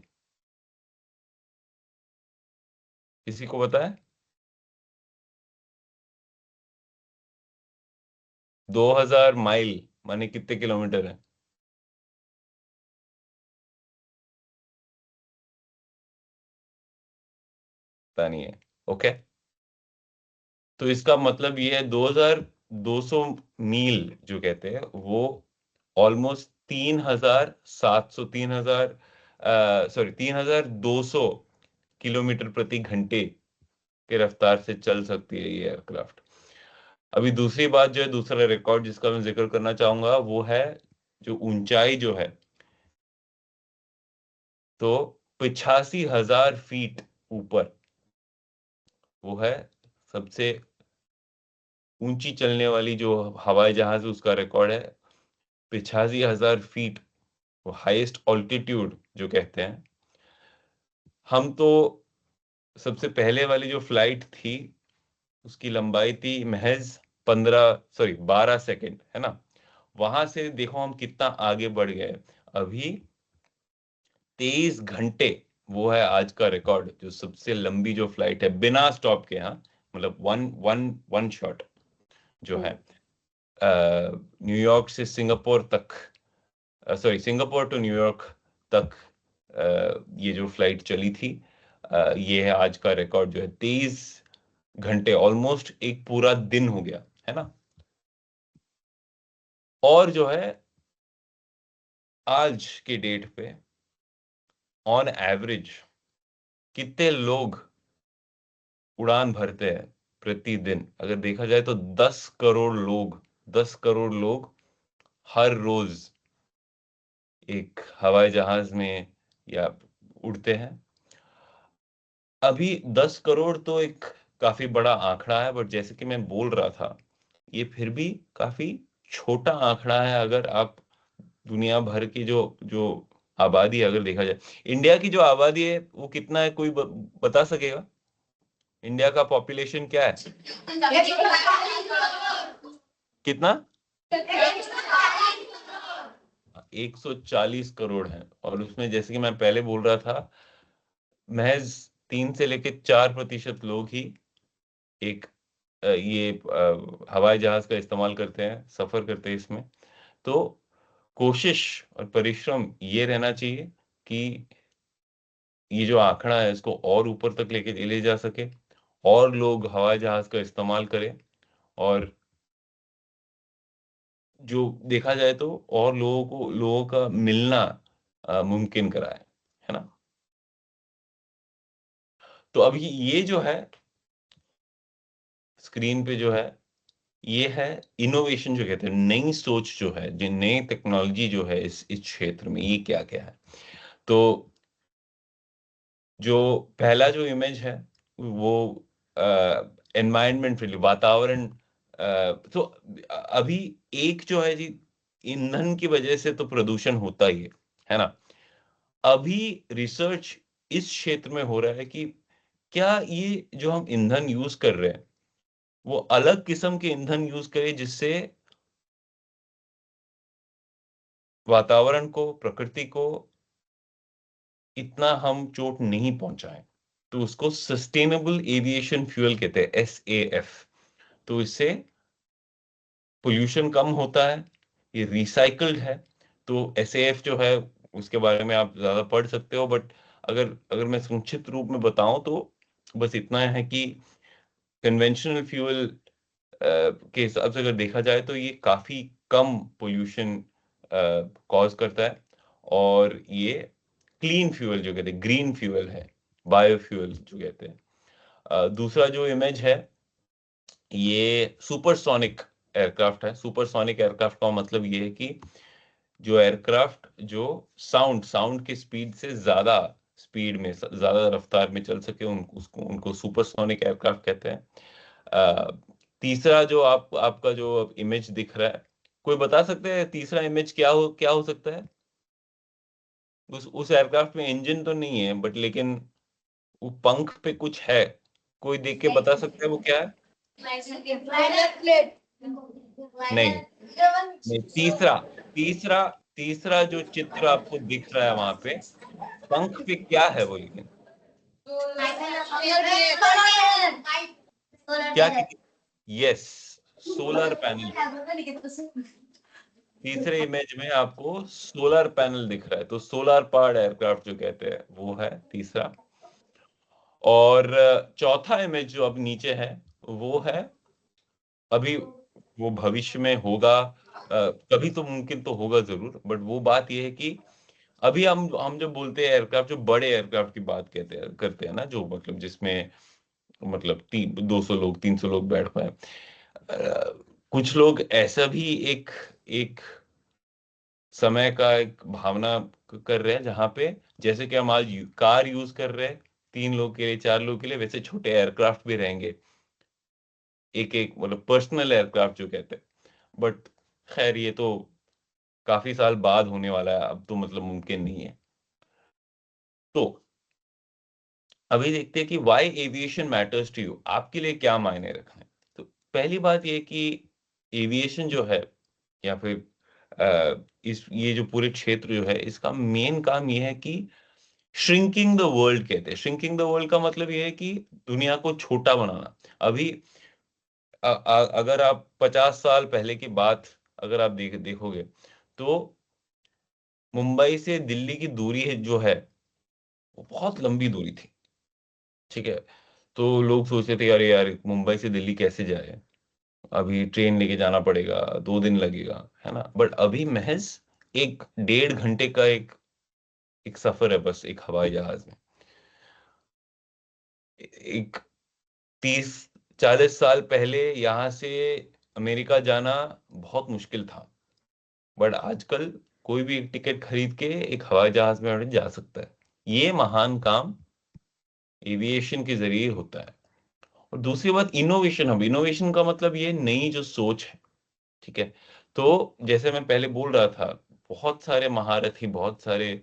किसी को पता है? 2000 माइल माने कितने किलोमीटर है? पता नहीं है। ओके, तो इसका मतलब ये है 2200 मील जो कहते हैं वो ऑलमोस्ट 3700 3200 किलोमीटर प्रति घंटे के रफ्तार से चल सकती है ये एयरक्राफ्ट। अभी दूसरी बात जो है, दूसरा रिकॉर्ड जिसका मैं जिक्र करना चाहूंगा वो है जो ऊंचाई जो है, तो 85,000 फीट ऊपर वो है सबसे ऊंची चलने वाली जो हवाई जहाज है, उसका रिकॉर्ड है 85,000 फीट, वो हाईएस्ट ऑल्टीट्यूड जो कहते हैं। हम तो सबसे पहले वाली जो फ्लाइट थी उसकी लंबाई थी महज 12 सेकंड, है ना। वहां से देखो हम कितना आगे बढ़ गए। अभी 23 घंटे वो है आज का रिकॉर्ड, जो सबसे लंबी जो फ्लाइट है बिना स्टॉप के, हाँ मतलब वन शॉट जो है न्यूयॉर्क से सिंगापुर तक, सॉरी सिंगापुर टू न्यूयॉर्क तक ये जो फ्लाइट चली थी, ये है आज का रिकॉर्ड जो है 23 घंटे, ऑलमोस्ट एक पूरा दिन हो गया, है ना। और जो है आज के डेट पे ऑन एवरेज कितने लोग उड़ान भरते हैं प्रतिदिन? अगर देखा जाए तो 10 करोड़ लोग हर रोज एक हवाई जहाज में या उड़ते हैं। अभी 10 करोड़ तो एक काफी बड़ा आंकड़ा है, बट जैसे कि मैं बोल रहा था, ये फिर भी काफी छोटा आंकड़ा है अगर आप दुनिया भर की जो जो आबादी अगर देखा जाए। इंडिया की जो आबादी है वो कितना है, कोई बता सकेगा? इंडिया का पॉपुलेशन क्या है? कितना? 140 करोड़ है। और उसमें जैसे कि मैं पहले बोल रहा था, महज 3 से लेकर 4% लोग ही एक ये हवाई जहाज का इस्तेमाल करते हैं, सफर करते हैं इसमें। तो कोशिश और परिश्रम ये रहना चाहिए कि ये जो आंकड़ा है इसको और ऊपर तक लेके ले जा सके, और लोग हवाई जहाज का इस्तेमाल करें, और जो देखा जाए तो और लोगों का मिलना मुमकिन कराए, है ना। तो अभी ये जो है स्क्रीन पे जो है, ये है इनोवेशन जो कहते हैं, नई सोच जो है, जो नई टेक्नोलॉजी जो है इस क्षेत्र में, ये क्या क्या है। तो जो पहला जो इमेज है वो एनवायरनमेंट फ्रेंडली, वातावरण, तो अभी एक जो है जी, ईंधन की वजह से तो प्रदूषण होता ही है ना। अभी रिसर्च इस क्षेत्र में हो रहा है कि क्या ये जो हम ईंधन यूज कर रहे हैं वो अलग किस्म के ईंधन यूज करें जिससे वातावरण को, प्रकृति को इतना हम चोट नहीं पहुंचाएं। तो उसको सस्टेनेबल एविएशन फ्यूल कहते हैं, SAF। तो इससे पोल्यूशन कम होता है, ये रिसाइकल्ड है। तो SAF जो है उसके बारे में आप ज्यादा पढ़ सकते हो, बट अगर अगर मैं संक्षिप्त रूप में बताऊं तो बस इतना है कि कन्वेंशनल फ्यूल के हिसाब से अगर देखा जाए तो ये काफी कम पोल्यूशन कॉज करता है, और ये क्लीन फ्यूल जो कहते हैं, ग्रीन फ्यूल है, बायोफ्यूल जो कहते हैं। दूसरा जो इमेज है, ये सुपरसोनिक एयरक्राफ्ट है। सुपरसोनिक एयरक्राफ्ट का मतलब ये है कि जो एयरक्राफ्ट जो साउंड की स्पीड से ज्यादा स्पीड में, ज्यादा रफ्तार में चल सके, उनको सुपरसोनिक एयरक्राफ्ट कहते हैं। तीसरा जो आपका जो इमेज दिख रहा है, कोई बता सकते हैं तीसरा इमेज क्या हो सकता है? उस एयरक्राफ्ट में इंजन तो नहीं है, बट लेकिन वो पंख पे कुछ है, कोई देख के बता सकता है वो क्या है? नहीं, तीसरा तीसरा तीसरा जो चित्र आपको दिख रहा है वहां पे, पंख पे क्या है वो? लेकिन क्या? Yes, solar panel. तीसरे इमेज में आपको सोलर पैनल दिख रहा है, तो सोलर पावर्ड एयरक्राफ्ट जो कहते हैं वो है तीसरा। और चौथा इमेज जो अब नीचे है, वो है, अभी वो भविष्य में होगा, कभी तो मुमकिन तो होगा जरूर, बट वो बात ये है कि अभी हम जब बोलते हैं एयरक्राफ्ट, जो बड़े एयरक्राफ्ट की बात करते हैं ना, जो मतलब जिसमें मतलब 200 लोग 300 लोग बैठ पाए, कुछ लोग ऐसा भी एक एक समय का एक भावना कर रहे हैं, जहां पे जैसे कि हम आज कार यूज कर रहे हैं 3 लोग के लिए, 4 लोग के लिए, वैसे छोटे एयरक्राफ्ट भी रहेंगे, एक एक मतलब पर्सनल एयरक्राफ्ट जो कहते हैं। बट खैर, ये तो काफी साल बाद होने वाला है, अब तो मतलब मुमकिन नहीं है। तो अभी देखते हैं कि why aviation matters to you, आपके लिए क्या मायने रखते हैं। तो पहली बात ये कि एविएशन जो है, या फिर इस ये जो पूरे क्षेत्र जो है, इसका मेन काम ये है कि श्रिंकिंग द वर्ल्ड कहते हैं। श्रिंकिंग द वर्ल्ड का मतलब ये है कि दुनिया को छोटा बनाना। अभी अगर आप 50 साल पहले की बात अगर आप देखोगे, तो मुंबई से दिल्ली की दूरी जो है, वो बहुत लंबी दूरी थी, ठीक है। तो लोग सोचते थे, अरे यार मुंबई से दिल्ली कैसे जाए, अभी ट्रेन लेके जाना पड़ेगा, 2 दिन लगेगा, है ना। बट अभी महज 1-1.5 घंटे का एक एक सफर है, बस एक हवाई जहाज में। एक 30-40 साल पहले यहाँ से अमेरिका जाना बहुत मुश्किल था, बट आजकल कोई भी एक टिकट खरीद के एक हवाई जहाज में जा सकता है। ये महान काम एविएशन के जरिए होता है। और दूसरी बात, इनोवेशन। अब इनोवेशन का मतलब ये नई जो सोच है, ठीक है। तो जैसे मैं पहले बोल रहा था, बहुत सारे महारथी, बहुत सारे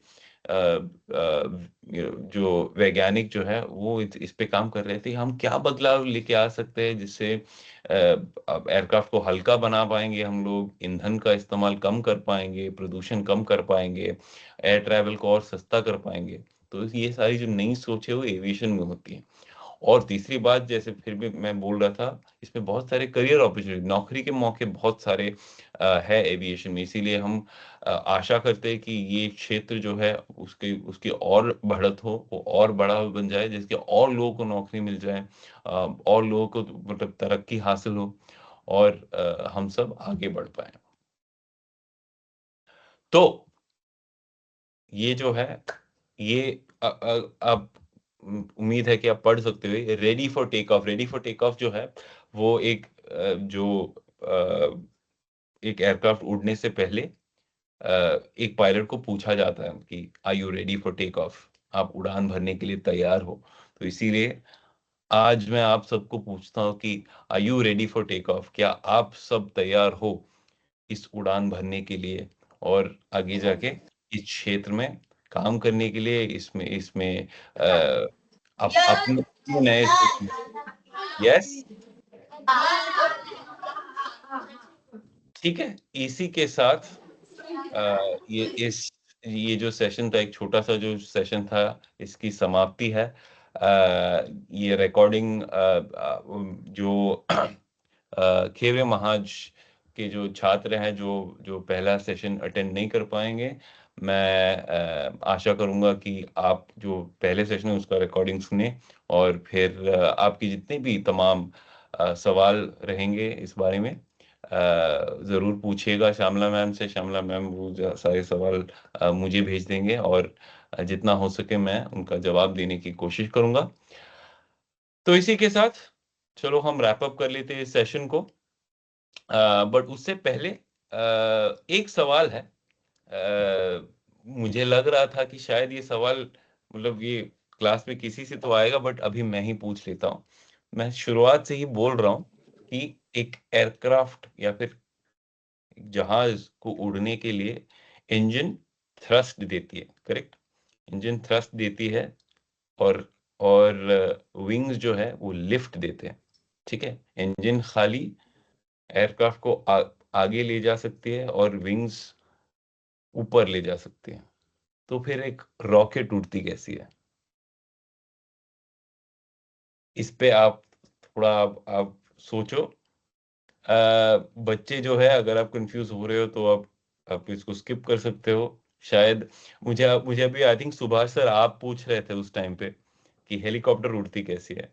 जो वैज्ञानिक जो है, वो इस पे काम कर रहे थे, हम क्या बदलाव लेके आ सकते हैं जिससे एयरक्राफ्ट को हल्का बना पाएंगे, हम लोग ईंधन का इस्तेमाल कम कर पाएंगे, प्रदूषण कम कर पाएंगे, एयर ट्रैवल को और सस्ता कर पाएंगे। तो ये सारी जो नई सोच है वो एविएशन में होती है। और तीसरी बात, जैसे फिर भी मैं बोल रहा था, इसमें बहुत सारे करियर अपॉर्चुनिटी, नौकरी के मौके बहुत सारे है एविएशन में। इसीलिए हम आशा करते हैं कि ये क्षेत्र जो है उसकी और बढ़त हो, वो और बड़ा बन जाए, जिसके और लोगों को नौकरी मिल जाए, और लोगों को मतलब तरक्की हासिल हो, और हम सब आगे बढ़ पाए। तो ये जो है, ये अब उम्मीद है कि आप पढ़ सकते हो। Ready for take off, ready for take off जो है, वो जो एक एयरक्राफ्ट उड़ने से पहले एक पायलट को पूछा जाता है कि are you ready for take off, आप उड़ान भरने के लिए तैयार हो। तो इसीलिए आज मैं आप सबको पूछता हूँ कि are you ready for take off, क्या आप सब तैयार हो इस उड़ान भरने के लिए, और आगे जाके इस क्षेत्र में काम करने के लिए, इसमें इसमें अपने नए। यस, ठीक है। इसी के साथ ये जो सेशन था, एक छोटा सा जो सेशन था, इसकी समाप्ति है। ये रिकॉर्डिंग जो खेवे महाज के जो छात्र हैं, जो जो पहला सेशन अटेंड नहीं कर पाएंगे, मैं आशा करूंगा कि आप जो पहले सेशन है उसका रिकॉर्डिंग सुने, और फिर आपकी जितने भी तमाम सवाल रहेंगे इस बारे में, जरूर पूछिएगा श्यामला मैम से। श्यामला मैम वो सारे सवाल मुझे भेज देंगे और जितना हो सके मैं उनका जवाब देने की कोशिश करूंगा। तो इसी के साथ चलो हम रैप अप कर लेते हैं इस सेशन को। बट उससे पहले एक सवाल है। मुझे लग रहा था कि शायद ये सवाल मतलब ये क्लास में किसी से तो आएगा, बट अभी मैं ही पूछ लेता हूँ। मैं शुरुआत से ही बोल रहा हूँ कि एक एयरक्राफ्ट या फिर जहाज को उड़ने के लिए इंजन थ्रस्ट देती है, करेक्ट? इंजन थ्रस्ट देती है और विंग्स जो है वो लिफ्ट देते हैं, ठीक है? इंजन खाली एयरक्राफ्ट को आगे ले जा सकती है और विंग्स ऊपर ले जा सकती है। तो फिर एक रॉकेट उड़ती कैसी है? इस पे आप थोड़ा आप सोचो। बच्चे जो है, अगर आप कंफ्यूज हो रहे हो तो आप इसको स्किप कर सकते हो। शायद मुझे अभी आई थिंक सुभाष सर आप पूछ रहे थे उस टाइम पे कि हेलीकॉप्टर उड़ती कैसी है।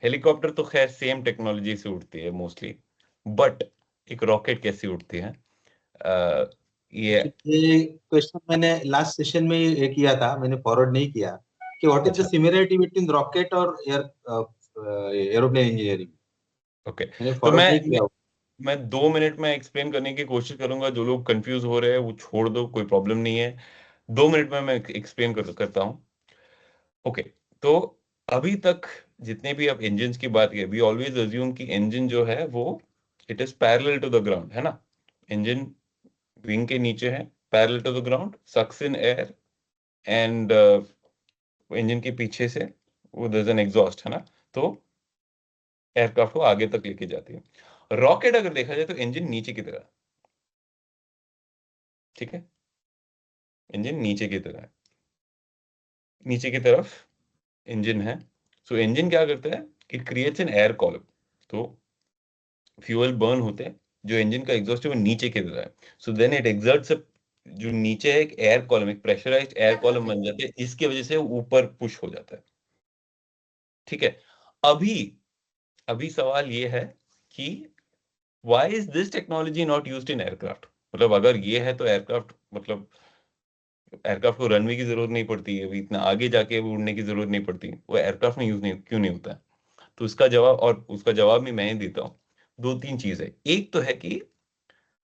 हेलीकॉप्टर तो खैर सेम टेक्नोलॉजी से उड़ती है मोस्टली, बट एक रॉकेट कैसी उड़ती है? ये ये क्वेश्चन मैंने लास्ट सेशन में ये किया था, मैंने फॉरवर्ड नहीं किया कि व्हाट इज द अच्छा, सिमिलरिटी बिटवीन रॉकेट और एरोप्लेन इंजीनियरिंग। ओके। मैंने तो फॉरवर्ड नहीं किया। मैं 2 मिनट में एक्सप्लेन करने की कोशिश करूंगा। जो लोग कंफ्यूज हो रहे हैं वो छोड़ दो, कोई प्रॉब्लम नहीं है। 2 मिनट में मैं एक्सप्लेन करता हूँ। ओके। तो अभी तक जितने भी आप इंजन की बात की, वी ऑलवेज अज्यूम कि इंजन जो है वो it is parallel to the ground, है ना? इंजन विंग के नीचे है, parallel to the ground, sucks in air and engine के पीछे से वो देयर इज एन एग्जॉस्ट, है ना? तो एयरक्राफ्ट को आगे तक लेके जाती है। रॉकेट अगर देखा जाए तो इंजन नीचे की तरह, ठीक है? इंजन नीचे की तरह है, नीचे की तरफ इंजन है। सो इंजन क्या करता है? It creates an air column. तो फ्यूल बर्न होते हैं, जो इंजन का एग्जॉस्ट है वो नीचे की तरह है। सो देन इट एग्जर्ट्स जो नीचे है एक एयर कॉलम, एक प्रेशराइज्ड एयर कॉलम बन जाते हैं, इसकी वजह से ऊपर पुश हो जाता है, ठीक है? अभी अभी सवाल ये है कि why is this technology not used in aircraft? मतलब अगर ये है तो एयरक्राफ्ट मतलब एयरक्राफ्ट को रनवे की जरूरत नहीं पड़ती है, अभी इतना आगे जाके उड़ने की जरूरत नहीं पड़ती, वो एयरक्राफ्ट में यूज नहीं क्यों नहीं होता है? तो उसका जवाब भी मैं ही देता हूँ। 2-3 चीज है। एक तो है कि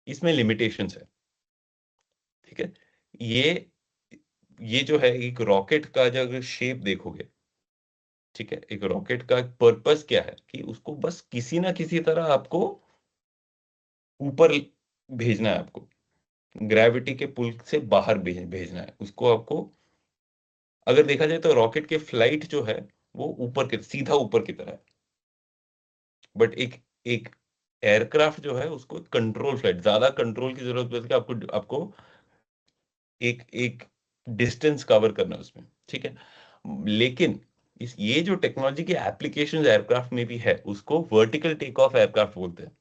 इसमें लिमिटेशंस है, ठीक है? ये ये जो है एक रॉकेट का जो अगर शेप देखोगे, ठीक है, एक रॉकेट का पर्पस क्या है कि उसको बस किसी ना किसी तरह आपको ऊपर भेजना है, आपको ग्रेविटी के पुल से बाहर भेजना है उसको। आपको अगर देखा जाए तो रॉकेट के फ्लाइट जो है वो ऊपर के सीधा ऊपर की तरह है, बट एक एक एयरक्राफ्ट जो है उसको कंट्रोल फ्लाइट, ज्यादा कंट्रोल की जरूरत पड़ती है आपको आपको एक एक डिस्टेंस कवर करना है उसमें, ठीक है? लेकिन ये जो टेक्नोलॉजी की एप्लीकेशन एयरक्राफ्ट में भी है उसको वर्टिकल टेक ऑफ एयरक्राफ्ट बोलते हैं,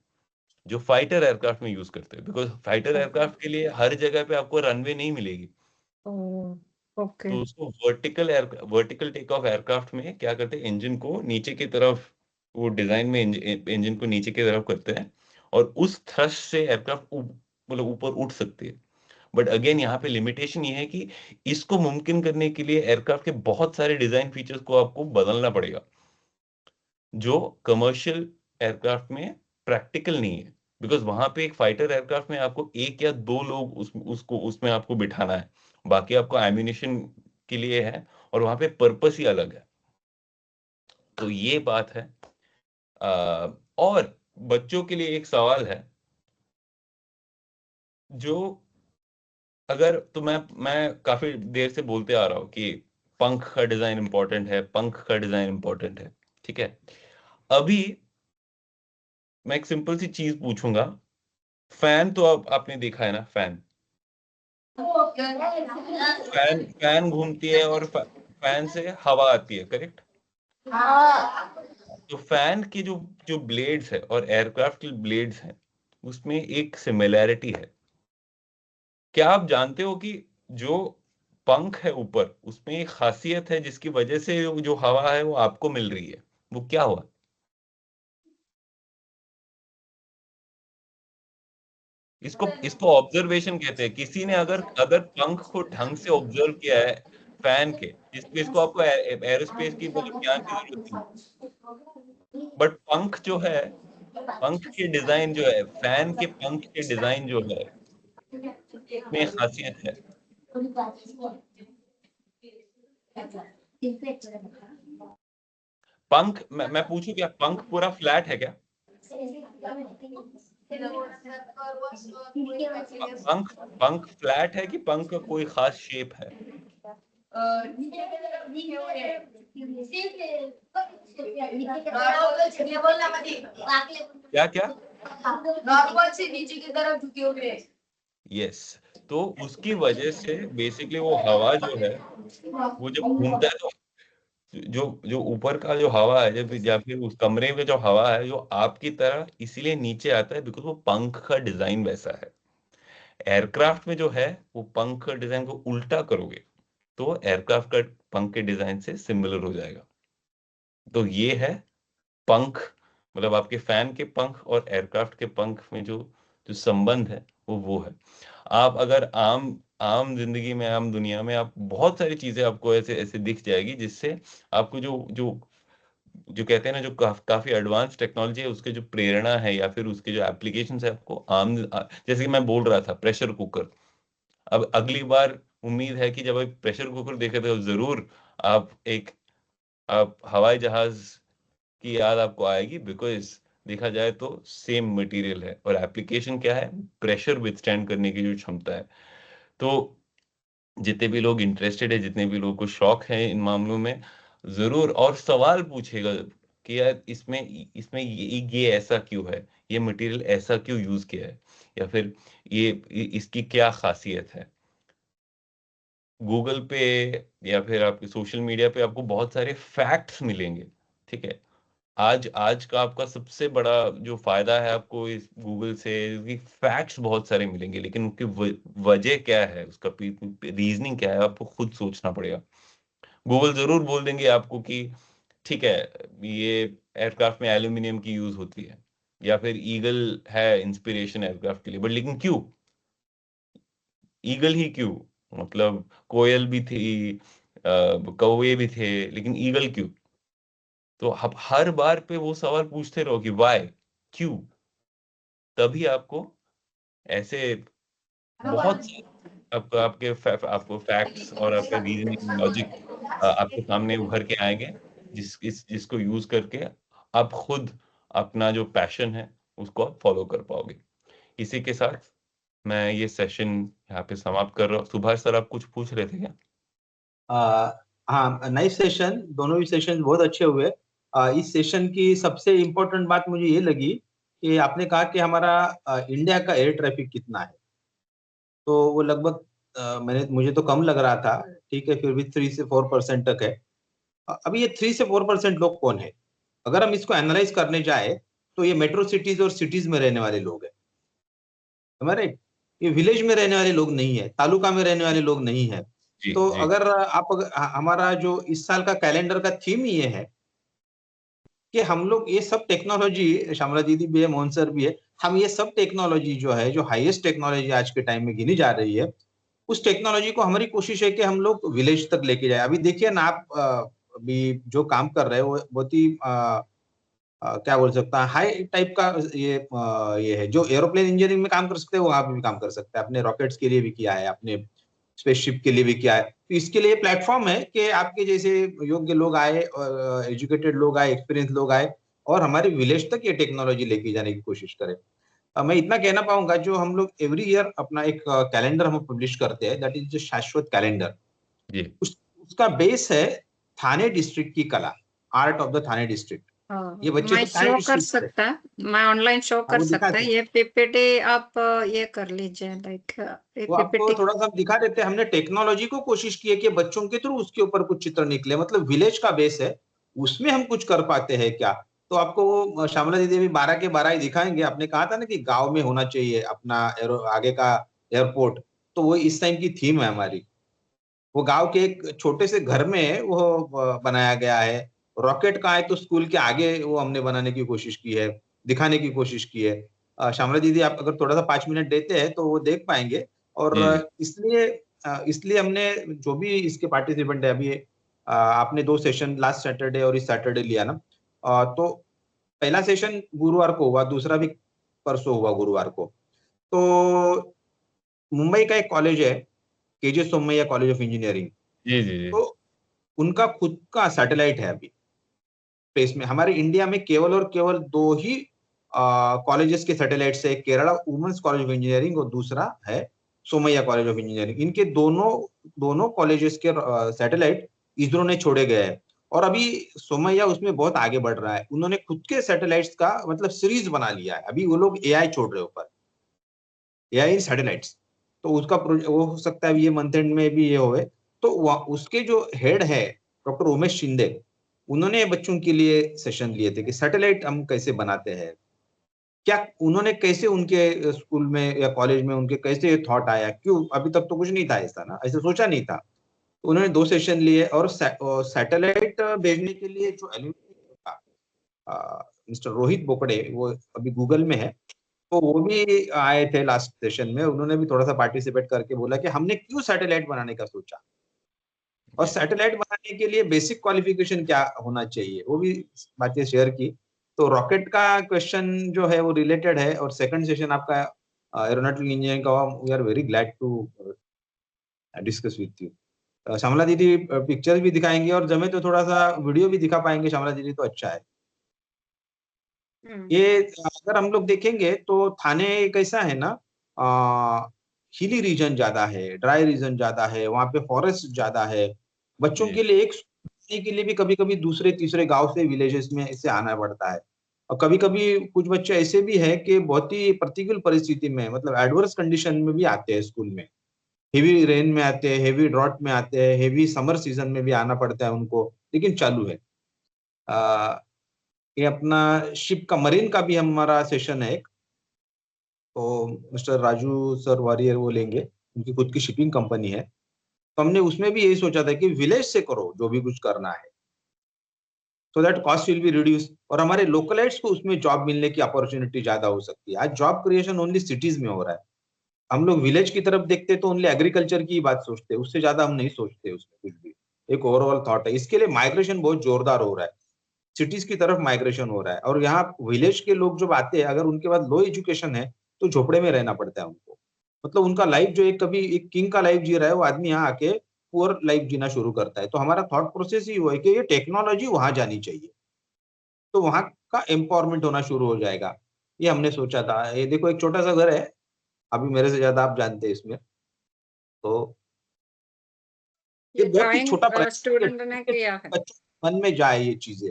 जो फाइटर एयरक्राफ्ट में यूज करते हैं। बिकॉज फाइटर एयरक्राफ्ट के लिए हर जगह पे आपको रनवे नहीं मिलेगी, ओके। तो उसको वर्टिकल टेक ऑफ एयरक्राफ्ट में क्या करते हैं, इंजन को नीचे की तरफ, वो डिजाइन में इंजन को नीचे की तरफ करते हैं और उस थ्रस्ट से एयरक्राफ्ट मतलब ऊपर उठ सकती है। बट अगेन यहाँ पे लिमिटेशन ये है कि इसको मुमकिन करने के लिए एयरक्राफ्ट के बहुत सारे डिजाइन फीचर्स को आपको बदलना पड़ेगा, जो कमर्शियल एयरक्राफ्ट में प्रैक्टिकल नहीं है। बिकॉज वहां पे एक फाइटर एयरक्राफ्ट में आपको एक या दो लोग उसको उसमें आपको बिठाना है, बाकी आपको एम्यूनिशन के लिए है और वहां पे पर्पस ही अलग है। तो ये बात है। और बच्चों के लिए एक सवाल है, जो अगर तो मैं काफी देर से बोलते आ रहा हूं कि पंख का डिजाइन इंपॉर्टेंट है, पंख का डिजाइन इंपॉर्टेंट है, ठीक है? अभी मैं एक सिंपल सी चीज पूछूंगा। फैन तो अब आपने देखा है ना? फैन फैन फैन घूमती है और फैन से हवा आती है, करेक्ट? तो फैन की जो जो ब्लेड्स है और एयरक्राफ्ट की ब्लेड्स हैं उसमें एक सिमिलैरिटी है। क्या आप जानते हो कि जो पंख है ऊपर उसमें एक खासियत है जिसकी वजह से जो हवा है वो आपको मिल रही है, वो क्या हुआ? इसको ऑब्जर्वेशन कहते हैं। किसी ने अगर पंख को ढंग से ऑब्जर्व किया है फैन के, इसको आपको एरोस्पेस की मतलब ज्ञान की जरूरत नहीं, बट पंख जो है, पंख के डिजाइन जो है, फैन के पंख के डिजाइन जो है, में खासियत है। पंख मैं पूछूं क्या, पंख पूरा फ्लैट है क्या? पंख फ्लैट है कि पंख का कोई खास शेप है? क्या क्या? नॉर्मल से नीचे की तरफ झुके हुए हैं। यस, तो उसकी वजह से बेसिकली वो हवा जो है वो जब घूमता है तो जो ऊपर का जो हवा है, जब या फिर उस कमरे में जो हवा है जो आपकी तरह इसीलिए नीचे आता है बिकॉज वो पंख का डिजाइन वैसा है। एयरक्राफ्ट में जो है वो पंख का डिजाइन को उल्टा करोगे तो एयरक्राफ्ट का पंख के डिजाइन से सिमिलर हो जाएगा। तो ये है पंख, मतलब आपके फैन के पंख और एयरक्राफ्ट के पंख में जो जो संबंध है वो है। आप अगर आम आम जिंदगी में, आम दुनिया में आप बहुत सारी चीजें आपको ऐसे ऐसे दिख जाएगी जिससे आपको जो जो जो कहते हैं ना, जो काफी एडवांस टेक्नोलॉजी है उसके जो प्रेरणा है या फिर उसके जो एप्लीकेशंस है आपको जैसे कि मैं बोल रहा था प्रेशर कुकर। अब अगली बार उम्मीद है कि जब आप प्रेशर कुकर देखे तो जरूर आप हवाई जहाज की याद आपको आएगी, बिकॉज देखा जाए तो सेम मटेरियल है और एप्लीकेशन क्या है, प्रेशर विथस्टैंड करने की जो क्षमता है। तो जितने भी लोग इंटरेस्टेड है, जितने भी लोगों को शौक है इन मामलों में, जरूर और सवाल पूछेगा कि यार इसमें इसमें ये ऐसा क्यों है, ये मटेरियल ऐसा क्यों यूज किया है, या फिर ये इसकी क्या खासियत है। गूगल पे या फिर आपके सोशल मीडिया पे आपको बहुत सारे फैक्ट्स मिलेंगे, ठीक है। आज आज का आपका सबसे बड़ा जो फायदा है आपको इस गूगल से, कि फैक्ट्स बहुत सारे मिलेंगे, लेकिन उनकी वजह क्या है, उसका रीजनिंग क्या है, आपको खुद सोचना पड़ेगा। गूगल जरूर बोल देंगे आपको कि ठीक है, ये एयरक्राफ्ट में एल्यूमिनियम की यूज होती है, या फिर ईगल है इंस्पिरेशन एयरक्राफ्ट के लिए, बट लेकिन क्यों ईगल ही क्यों? मतलब कोयल भी थी, कौवे भी थे, लेकिन ईगल क्यों? तो आप हर बार पे वो सवाल पूछते रहो कि वाई, क्यों। तभी आपको ऐसे बहुत से आपको फैक्ट्स और आपका रीजनिंग लॉजिक आपके सामने उभर के आएंगे, जिसको यूज करके आप खुद अपना जो पैशन है उसको आप फॉलो कर पाओगे। इसी के साथ मैं ये सेशन यहाँ पे समाप्त कर रहा हूँ। सुभाष सर, आप कुछ पूछ रहे थे क्या? हाँ, नाइस सेशन, दोनों भी सेशन बहुत अच्छे हुए। इस सेशन की सबसे इम्पोर्टेंट बात मुझे ये लगी कि आपने कहा कि हमारा इंडिया का एयर ट्रैफिक कितना है, तो वो लगभग मुझे तो कम लग रहा था, ठीक है, फिर भी 3 से 4% तक है। अभी ये 3 से 4% लोग कौन है? अगर हम इसको एनालाइज करने जाए तो ये मेट्रो सिटीज और सिटीज में रहने वाले लोग हैं, हमारे ये विलेज में रहने वाले लोग नहीं है, तालुका में रहने वाले लोग नहीं है। जी तो जी। हमारा जो इस साल का कैलेंडर का थीम ये है कि हम लोग ये सब टेक्नोलॉजी, श्यामला दीदी भी है, मोहन सर भी है, हम ये सब टेक्नोलॉजी जो है, जो हाईएस्ट टेक्नोलॉजी आज के टाइम में गिनी जा रही है, उस टेक्नोलॉजी को हमारी कोशिश है कि हम लोग विलेज तक लेके जाए। अभी देखिए ना, आप अभी जो काम कर रहे हो वो बहुत ही क्या बोल सकता है, हाई टाइप का ये है। जो एरोप्लेन इंजीनियरिंग में काम कर सकते हैं वो आप भी काम कर सकते हैं, अपने रॉकेट्स के लिए भी किया है, अपने स्पेसशिप के लिए भी किया है। तो इसके लिए प्लेटफॉर्म है कि आपके जैसे योग्य लोग आए, एजुकेटेड लोग आए, एक्सपीरियंस लोग आए और हमारे विलेज तक ये टेक्नोलॉजी लेके जाने की कोशिश करें। मैं इतना कहना पाऊंगा, जो हम लोग एवरी ईयर अपना एक कैलेंडर हम पब्लिश करते हैं, दैट इज जो शाश्वत कैलेंडर, जी उसका बेस है थाने डिस्ट्रिक्ट की कला, art of the Thane district. ये बच्चे मैं तो थाने शो कर डिस्ट्रिक्ट से, सकता है, मैं ऑनलाइन शो हाँ, कर वो दिखा सकता है। दे। ये पीपीटी आप ये कर लीजिए, लाइक वो आपको पीपीटी। थोड़ा सा दिखा देते हैं। हमने टेक्नोलॉजी को कोशिश की है कि बच्चों के थ्रू उसके ऊपर कुछ चित्र निकले, मतलब विलेज का बेस है, उसमें हम कुछ कर पाते हैं क्या। तो आपको वो श्यामला दीदी भी 12 के 12 ही दिखाएंगे। आपने कहा था ना कि गांव में होना चाहिए अपना आगे का एयरपोर्ट, तो वो इस टाइम की थीम है हमारी। वो गांव के एक छोटे से घर में वो बनाया गया है। रॉकेट कहाँ है तो स्कूल के आगे वो हमने बनाने की कोशिश की है, दिखाने की कोशिश की है। श्यामला दीदी आप अगर थोड़ा सा 5 मिनट देते हैं तो वो देख पाएंगे। और इसलिए हमने जो भी इसके पार्टिसिपेंट है अभी आपने 2 सेशन लास्ट सैटरडे और इस सैटरडे लिया ना, तो पहला सेशन गुरुवार को हुआ, दूसरा भी परसों हुआ गुरुवार को। तो मुंबई का एक कॉलेज है, KJ Somaiya college of engineering, जी जी जी। तो उनका खुद का सैटेलाइट है अभी स्पेस में। हमारे इंडिया में केवल और केवल 2 ही कॉलेजेस के सैटेलाइट्स है, Kerala women's college of engineering और दूसरा है सोमैया कॉलेज ऑफ इंजीनियरिंग। इनके दोनों कॉलेजेस के सैटेलाइट इसरो ने छोड़े गए हैं और अभी सोमैया उसमें बहुत आगे बढ़ रहा है। उन्होंने खुद के सैटेलाइट्स का मतलब सीरीज बना लिया है। अभी वो लोग एआई छोड़ रहे ऊपर, एआई सैटेलाइट्स। तो उसका वो हो सकता है ये मंथ एंड में भी ये होए। तो उसके जो हेड है डॉक्टर उमेश शिंदे, उन्होंने बच्चों के लिए सेशन लिए थे कि सैटेलाइट हम कैसे बनाते हैं, क्या उन्होंने कैसे उनके स्कूल में या कॉलेज में उनके कैसे थॉट आया, क्यों अभी तक तो कुछ नहीं था ऐसा ना, ऐसे सोचा नहीं था। तो उन्होंने 2 सेशन लिए और सैटेलाइट भेजने के लिए जो मिस्टर रोहित बोकड़े वो अभी गूगल में है, तो वो भी आए थे लास्ट सेशन में। उन्होंने भी थोड़ा सा पार्टिसिपेट करके बोला कि हमने क्यों सैटेलाइट बनाने का सोचा और सैटेलाइट बनाने के लिए बेसिक क्वालिफिकेशन क्या होना चाहिए, वो भी बातें शेयर की। तो रॉकेट का क्वेश्चन जो है वो रिलेटेड है और सेकंड सेशन आपका एरोनॉटिकल इंजीनियरिंग का, we are very glad to discuss with you. Shyamala दीदी पिक्चर्स भी दिखाएंगे और जमे तो थोड़ा सा वीडियो भी दिखा पाएंगे श्यामला दीदी, तो अच्छा है। ये अगर हम लोग देखेंगे तो थाने कैसा है ना, हिली रीजन ज्यादा है, ड्राई रीजन ज्यादा है, वहां पे फॉरेस्ट ज्यादा है। बच्चों के लिए के लिए भी कभी कभी दूसरे तीसरे गांव से विलेजेस में से आना पड़ता है। और कभी कभी कुछ बच्चे ऐसे भी है कि बहुत ही प्रतिकूल परिस्थिति में मतलब एडवर्स कंडीशन में भी आते हैं स्कूल में। हेवी रेन में आते हैं, हेवी ड्रॉट में आते हैं, हेवी समर सीजन में भी आना पड़ता है उनको, लेकिन चालू है। ये अपना शिप का मरीन का भी हमारा सेशन है एक, तो मिस्टर राजू सर वॉरियर वो लेंगे, उनकी खुद की शिपिंग कंपनी है। तो हमने उसमें भी यही सोचा था कि विलेज से करो जो भी कुछ करना है, so that cost will be reduce और हमारे लोकलाइट्स को उसमें जॉब मिलने की अपॉर्चुनिटी ज्यादा हो सकती है। आज जॉब क्रिएशन ओनली सिटीज में हो रहा है, हम लोग विलेज की तरफ देखते तो ओनली एग्रीकल्चर की बात सोचते, उससे ज्यादा हम नहीं सोचते उसमें कुछ भी। एक ओवरऑल थॉट है, इसके लिए माइग्रेशन बहुत जोरदार हो रहा है, सिटीज की तरफ माइग्रेशन हो रहा है। और यहाँ विलेज के लोग जब आते हैं, अगर उनके पास लो एजुकेशन है तो झोपड़े में रहना पड़ता है उनको। मतलब उनका लाइफ जो एक कभी एक किंग का लाइफ जी रहा है, वो आदमी यहाँ आके पुअर लाइफ जीना शुरू करता है। तो हमारा थॉट प्रोसेस ही वो है कि ये टेक्नोलॉजी वहां जानी चाहिए, तो वहां का एम्पावरमेंट होना शुरू हो जाएगा। ये हमने सोचा था। ये देखो एक छोटा सा घर है, अभी मेरे से ज्यादा आप जानते हैं इसमें, तो ये ये बहुत ही छोटा ड्राइंग प्रयास है स्टूडेंट ने कि किया है। बच्चों के मन में जाए ये चीजें।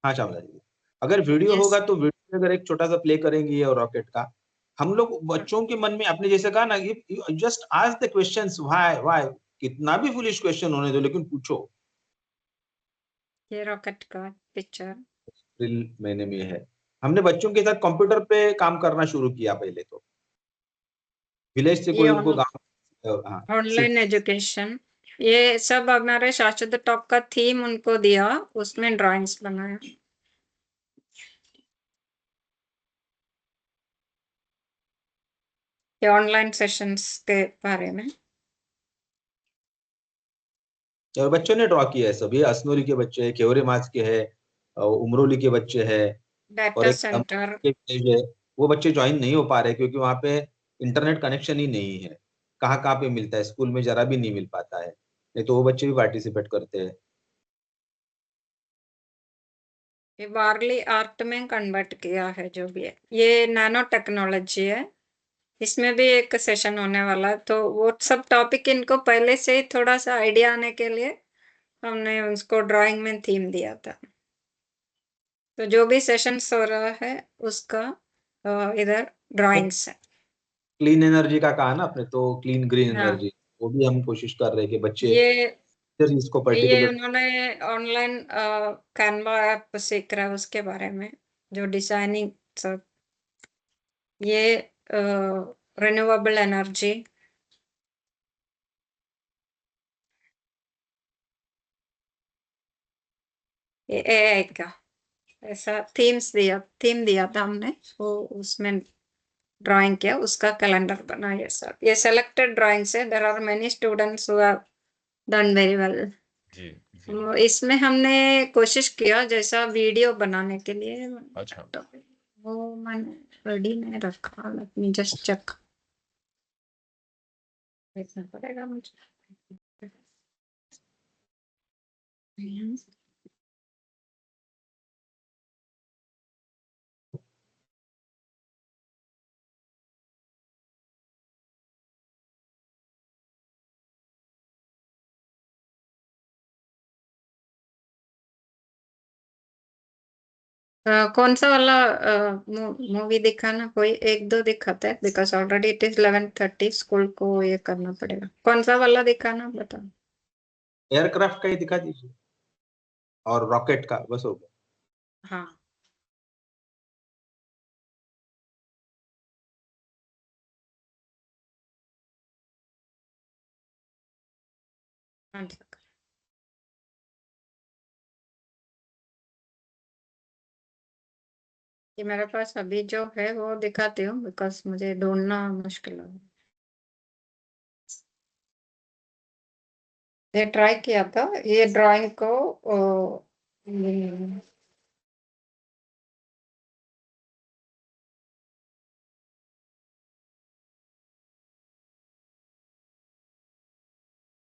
हाँ चावला जी, अगर वीडियो यस। होगा तो वीडियो अगर एक छोटा सा प्ले करेंगे और रॉकेट का, हम लोग बच्चों के मन में, आपने जैसे कहा ना, just ask the questions, why why, कितना भी फुलिश क्वेश्चन होने दो लेकिन पूछो। ये रॉकेट का पिक्चर। अप्रैल महीने में है। हमने बच्चों के साथ कंप्यूटर पे काम करना शुरू किया पहले तो, विलेज से ये कोई उनको गाँव, हाँ ऑनलाइन एजुकेशन, ये सब हमारे शाश्वत टॉक का थीम उनको दिया, उसमें ड्राइंग्स बनाया। ये ऑनलाइन सेशंस के बारे में। और बच्चों ने ड्रॉ किया है सब। ये असनोरी के बच्चे हैं, केवरे माच के हैं, उमरोली के बच्चे हैं और डाटा एक सेंटर। के विलेज है। वो बच्चे ज्वाइन नहीं हो पा रहे क्योंकि वहां पे इंटरनेट कनेक्शन ही नहीं है। कहाँ कहाँ पे मिलता है, स्कूल में जरा भी नहीं मिल पाता है, नहीं तो वो बच्चे भी पार्टिसिपेट करते हैं। ये वारली आर्ट में कन्वर्ट किया है जो भी है। ये नैनो टेक्नोलॉजी है, इसमें भी एक सेशन होने वाला है। तो वो सब टॉपिक इनको पहले से ही थोड़ा सा आइडिया आने के लिए हमने उसको ड्राइंग में थीम दिया था। तो जो भी सेशंस हो रहा है उसका इधर ड्राइंग्स है। क्लीन एनर्जी का कहा ना आपने, तो क्लीन ग्रीन हाँ, एनर्जी, वो भी हम कोशिश कर रहे हैं कि बच्चे ये इसको ये पर्टिकुलर। उन्होंने ऑनलाइन कैनवा ऐप सीख रहा है उसके बारे में, जो डिजाइनिंग सब। ये रिन्यूएबल एनर्जी, ये एआई का ऐसा थीम दिया था हमने, वो उसमें ड्राइंग किया, उसका कैलेंडर बनाया सर। ये सेलेक्टेड ड्राइंग्स है, there are many students who have done very well. जी इसमें हमने कोशिश किया जैसा वीडियो बनाने के लिए। अच्छा। तो वो मैंने रेडी नहीं रखा, लेट मी जस्ट चेक, देखना पड़ेगा मुझे। कौन सा वाला मूवी दिखाना? कोई एक दो दिखाते हैं, because already it is 11:30, school को ये करना पड़ेगा। कौन सा वाला दिखाना बताओ। एयरक्राफ्ट का ही दिखा दीजिए और रॉकेट का, बस हो गया। हाँ, ये मेरे पास अभी जो है वो दिखाती हूँ, बिकॉज मुझे ढूंढना मुश्किल है। ये ट्राई किया था, ये ड्राइंग को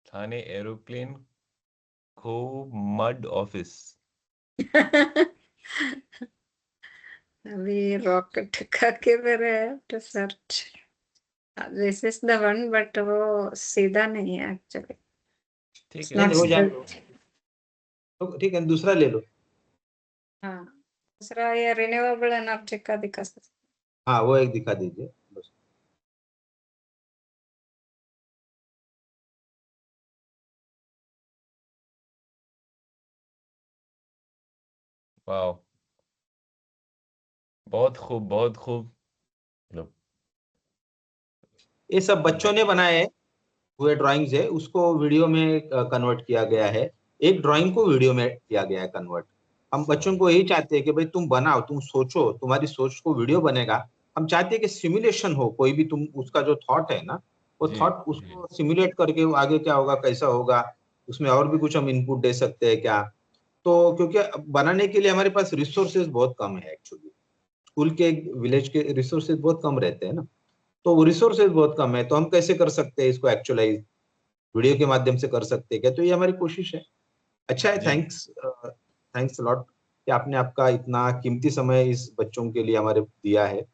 थाने एरोप्लेन को मड ऑफिस। अभी रॉकेट का के मेरे to search, this is the one, but वो सीधा नहीं है एक्चुअली। ठीक नहीं, है। हो जाएगा। तो ठीक है, दूसरा ले लो। हाँ, दूसरा ये रिन्यूएबल एनर्जी का दिखा सकते। हाँ, वो एक दिखा दीजिए बस। वाह, बहुत खूब, बहुत खूब। मतलब ये सब बच्चों ने बनाए हुए ड्राइंग्स है, उसको वीडियो में कन्वर्ट किया गया है। एक ड्राइंग को वीडियो में किया गया है कन्वर्ट। हम बच्चों को यही चाहते हैं कि भाई तुम बनाओ, तुम सोचो, तुम्हारी सोच को वीडियो बनेगा। हम चाहते हैं कि सिमुलेशन हो, कोई भी तुम उसका जो थॉट है ना, वो जी थॉट जी उसको सिमुलेट करके वो आगे क्या होगा, कैसा होगा, उसमें और भी कुछ हम इनपुट दे सकते हैं क्या। तो क्योंकि बनाने के लिए हमारे पास रिसोर्सेज बहुत कम है एक्चुअली, स्कूल के विलेज के रिसोर्सेज बहुत कम रहते हैं ना, तो वो रिसोर्सेज बहुत कम है, तो हम कैसे कर सकते हैं इसको एक्चुअलाइज, वीडियो के माध्यम से कर सकते हैं क्या। तो ये हमारी कोशिश है। अच्छा है, जी। थैंक्स, थैंक्स लॉट कि आपने आपका इतना कीमती समय इस बच्चों के लिए हमारे दिया है।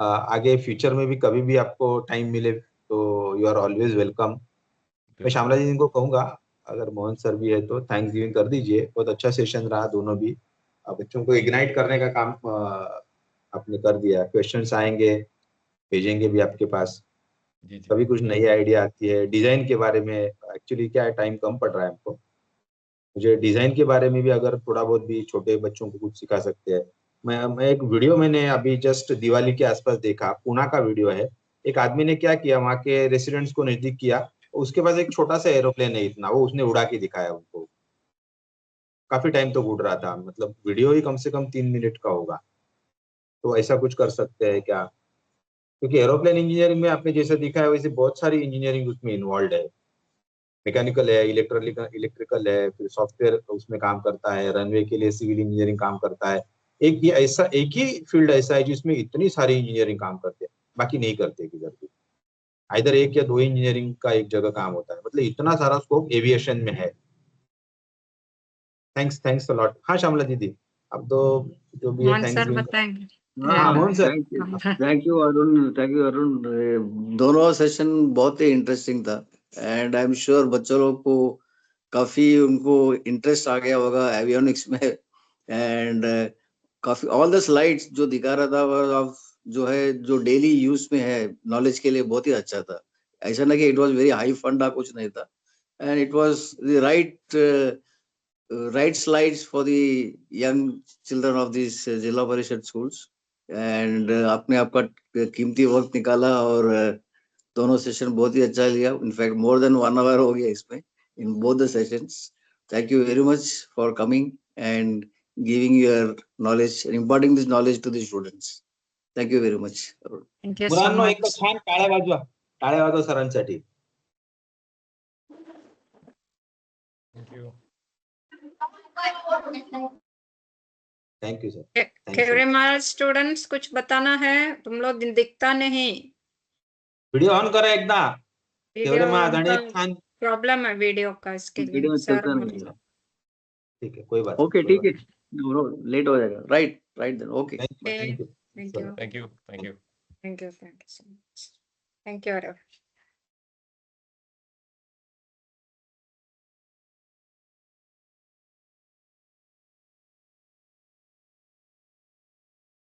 आगे फ्यूचर में भी कभी भी आपको टाइम मिले तो यू आर ऑलवेज वेलकम। मैं बिल्कुल। श्यामला जी को कहूंगा, अगर मोहन सर भी है तो थैंक्स गिविंग कर दीजिए। बहुत अच्छा सेशन रहा, दोनों भी बच्चों को इग्नाइट करने का काम आपने कर दिया। क्वेश्चंस आएंगे, भेजेंगे भी आपके पास, जी जी कभी कुछ नई आइडिया आती है डिजाइन के बारे में। एक्चुअली क्या है, टाइम कम पड़ रहा है हमको, मुझे डिजाइन के बारे में भी अगर थोड़ा बहुत भी छोटे बच्चों को कुछ सिखा सकते हैं। मैं एक वीडियो मैंने अभी जस्ट दिवाली के आसपास देखा, पुणे का वीडियो है। एक आदमी ने क्या किया, वहाँ के रेसिडेंट्स को नजदीक किया, उसके पास एक छोटा सा एरोप्लेन है इतना, वो उसने उड़ा के दिखाया उनको। काफी टाइम तो उड़ रहा था, मतलब वीडियो ही कम से कम 3 मिनट का होगा। तो ऐसा कुछ कर सकते हैं क्या, क्योंकि एरोप्लेन इंजीनियरिंग में आपने जैसा दिखा है वैसे बहुत सारी इंजीनियरिंग उसमें इन्वॉल्व है। मैकेनिकल है, इलेक्ट्रिकल है, फिर सॉफ्टवेयर उसमें काम करता है, रनवे के लिए सिविल इंजीनियरिंग काम करता है। एक ही फील्ड ऐसा है जिसमें इतनी सारी इंजीनियरिंग काम करते हैं, बाकी नहीं करते किधर भी। इधर एक या दो इंजीनियरिंग का एक जगह काम होता है, मतलब इतना सारा स्कोप एविएशन में है। Thanks, thanks a lot. हाँ श्यामला दीदी, अब तो जो भी है मोहन थैंक्स सर गिविंग। बताएंगे। हाँ Mohan sir. Thank you Arun, thank you Arun. दोनों सेशन बहुत ही इंटरेस्टिंग था एंड आई एम श्योर बच्चों लोग को काफी उनको इंटरेस्ट आ गया होगा एवियोनिक्स में। एंड काफी ऑल द स्लाइड्स जो दिखा रहा था वो जो है जो डेली यूज में है नॉलेज के लिए बहुत ही अच्छा था। ऐसा ना कि इट वाज वेरी हाई फंडा कुछ नहीं था, and it was the right slides for the young children of these जिला परिषद schools. एंड आपने आपका कीमती वक्त निकाला और दोनों सेशन बहुत ही अच्छा लिया। इनफैक्ट मोर देन 1 hour हो गया इसमें in both the sessions. Thank you very much for coming and giving your knowledge and imparting this knowledge to the students. Thank you very much, Arun. Thank you so मुलांनो एकदा much. छान टाळ्या वाजवा सरांसाठी. Thank you sir. Thank you. कैमरे स्टूडेंट्स कुछ बताना है? तुम लोग दिखता नहीं. व्हिडिओ ऑन करा एकदा. वीडियो आणि एक छान. प्रॉब्लम है वीडियो का, इसके लिए वीडियो सर चलता नहीं है. ठीक है, कोई बात. Okay, ठीक है. No, लेट हो जाएगा. Right then. Okay. Thank you. Thank you. Thank you. Thank you so much. Thank you, Arav.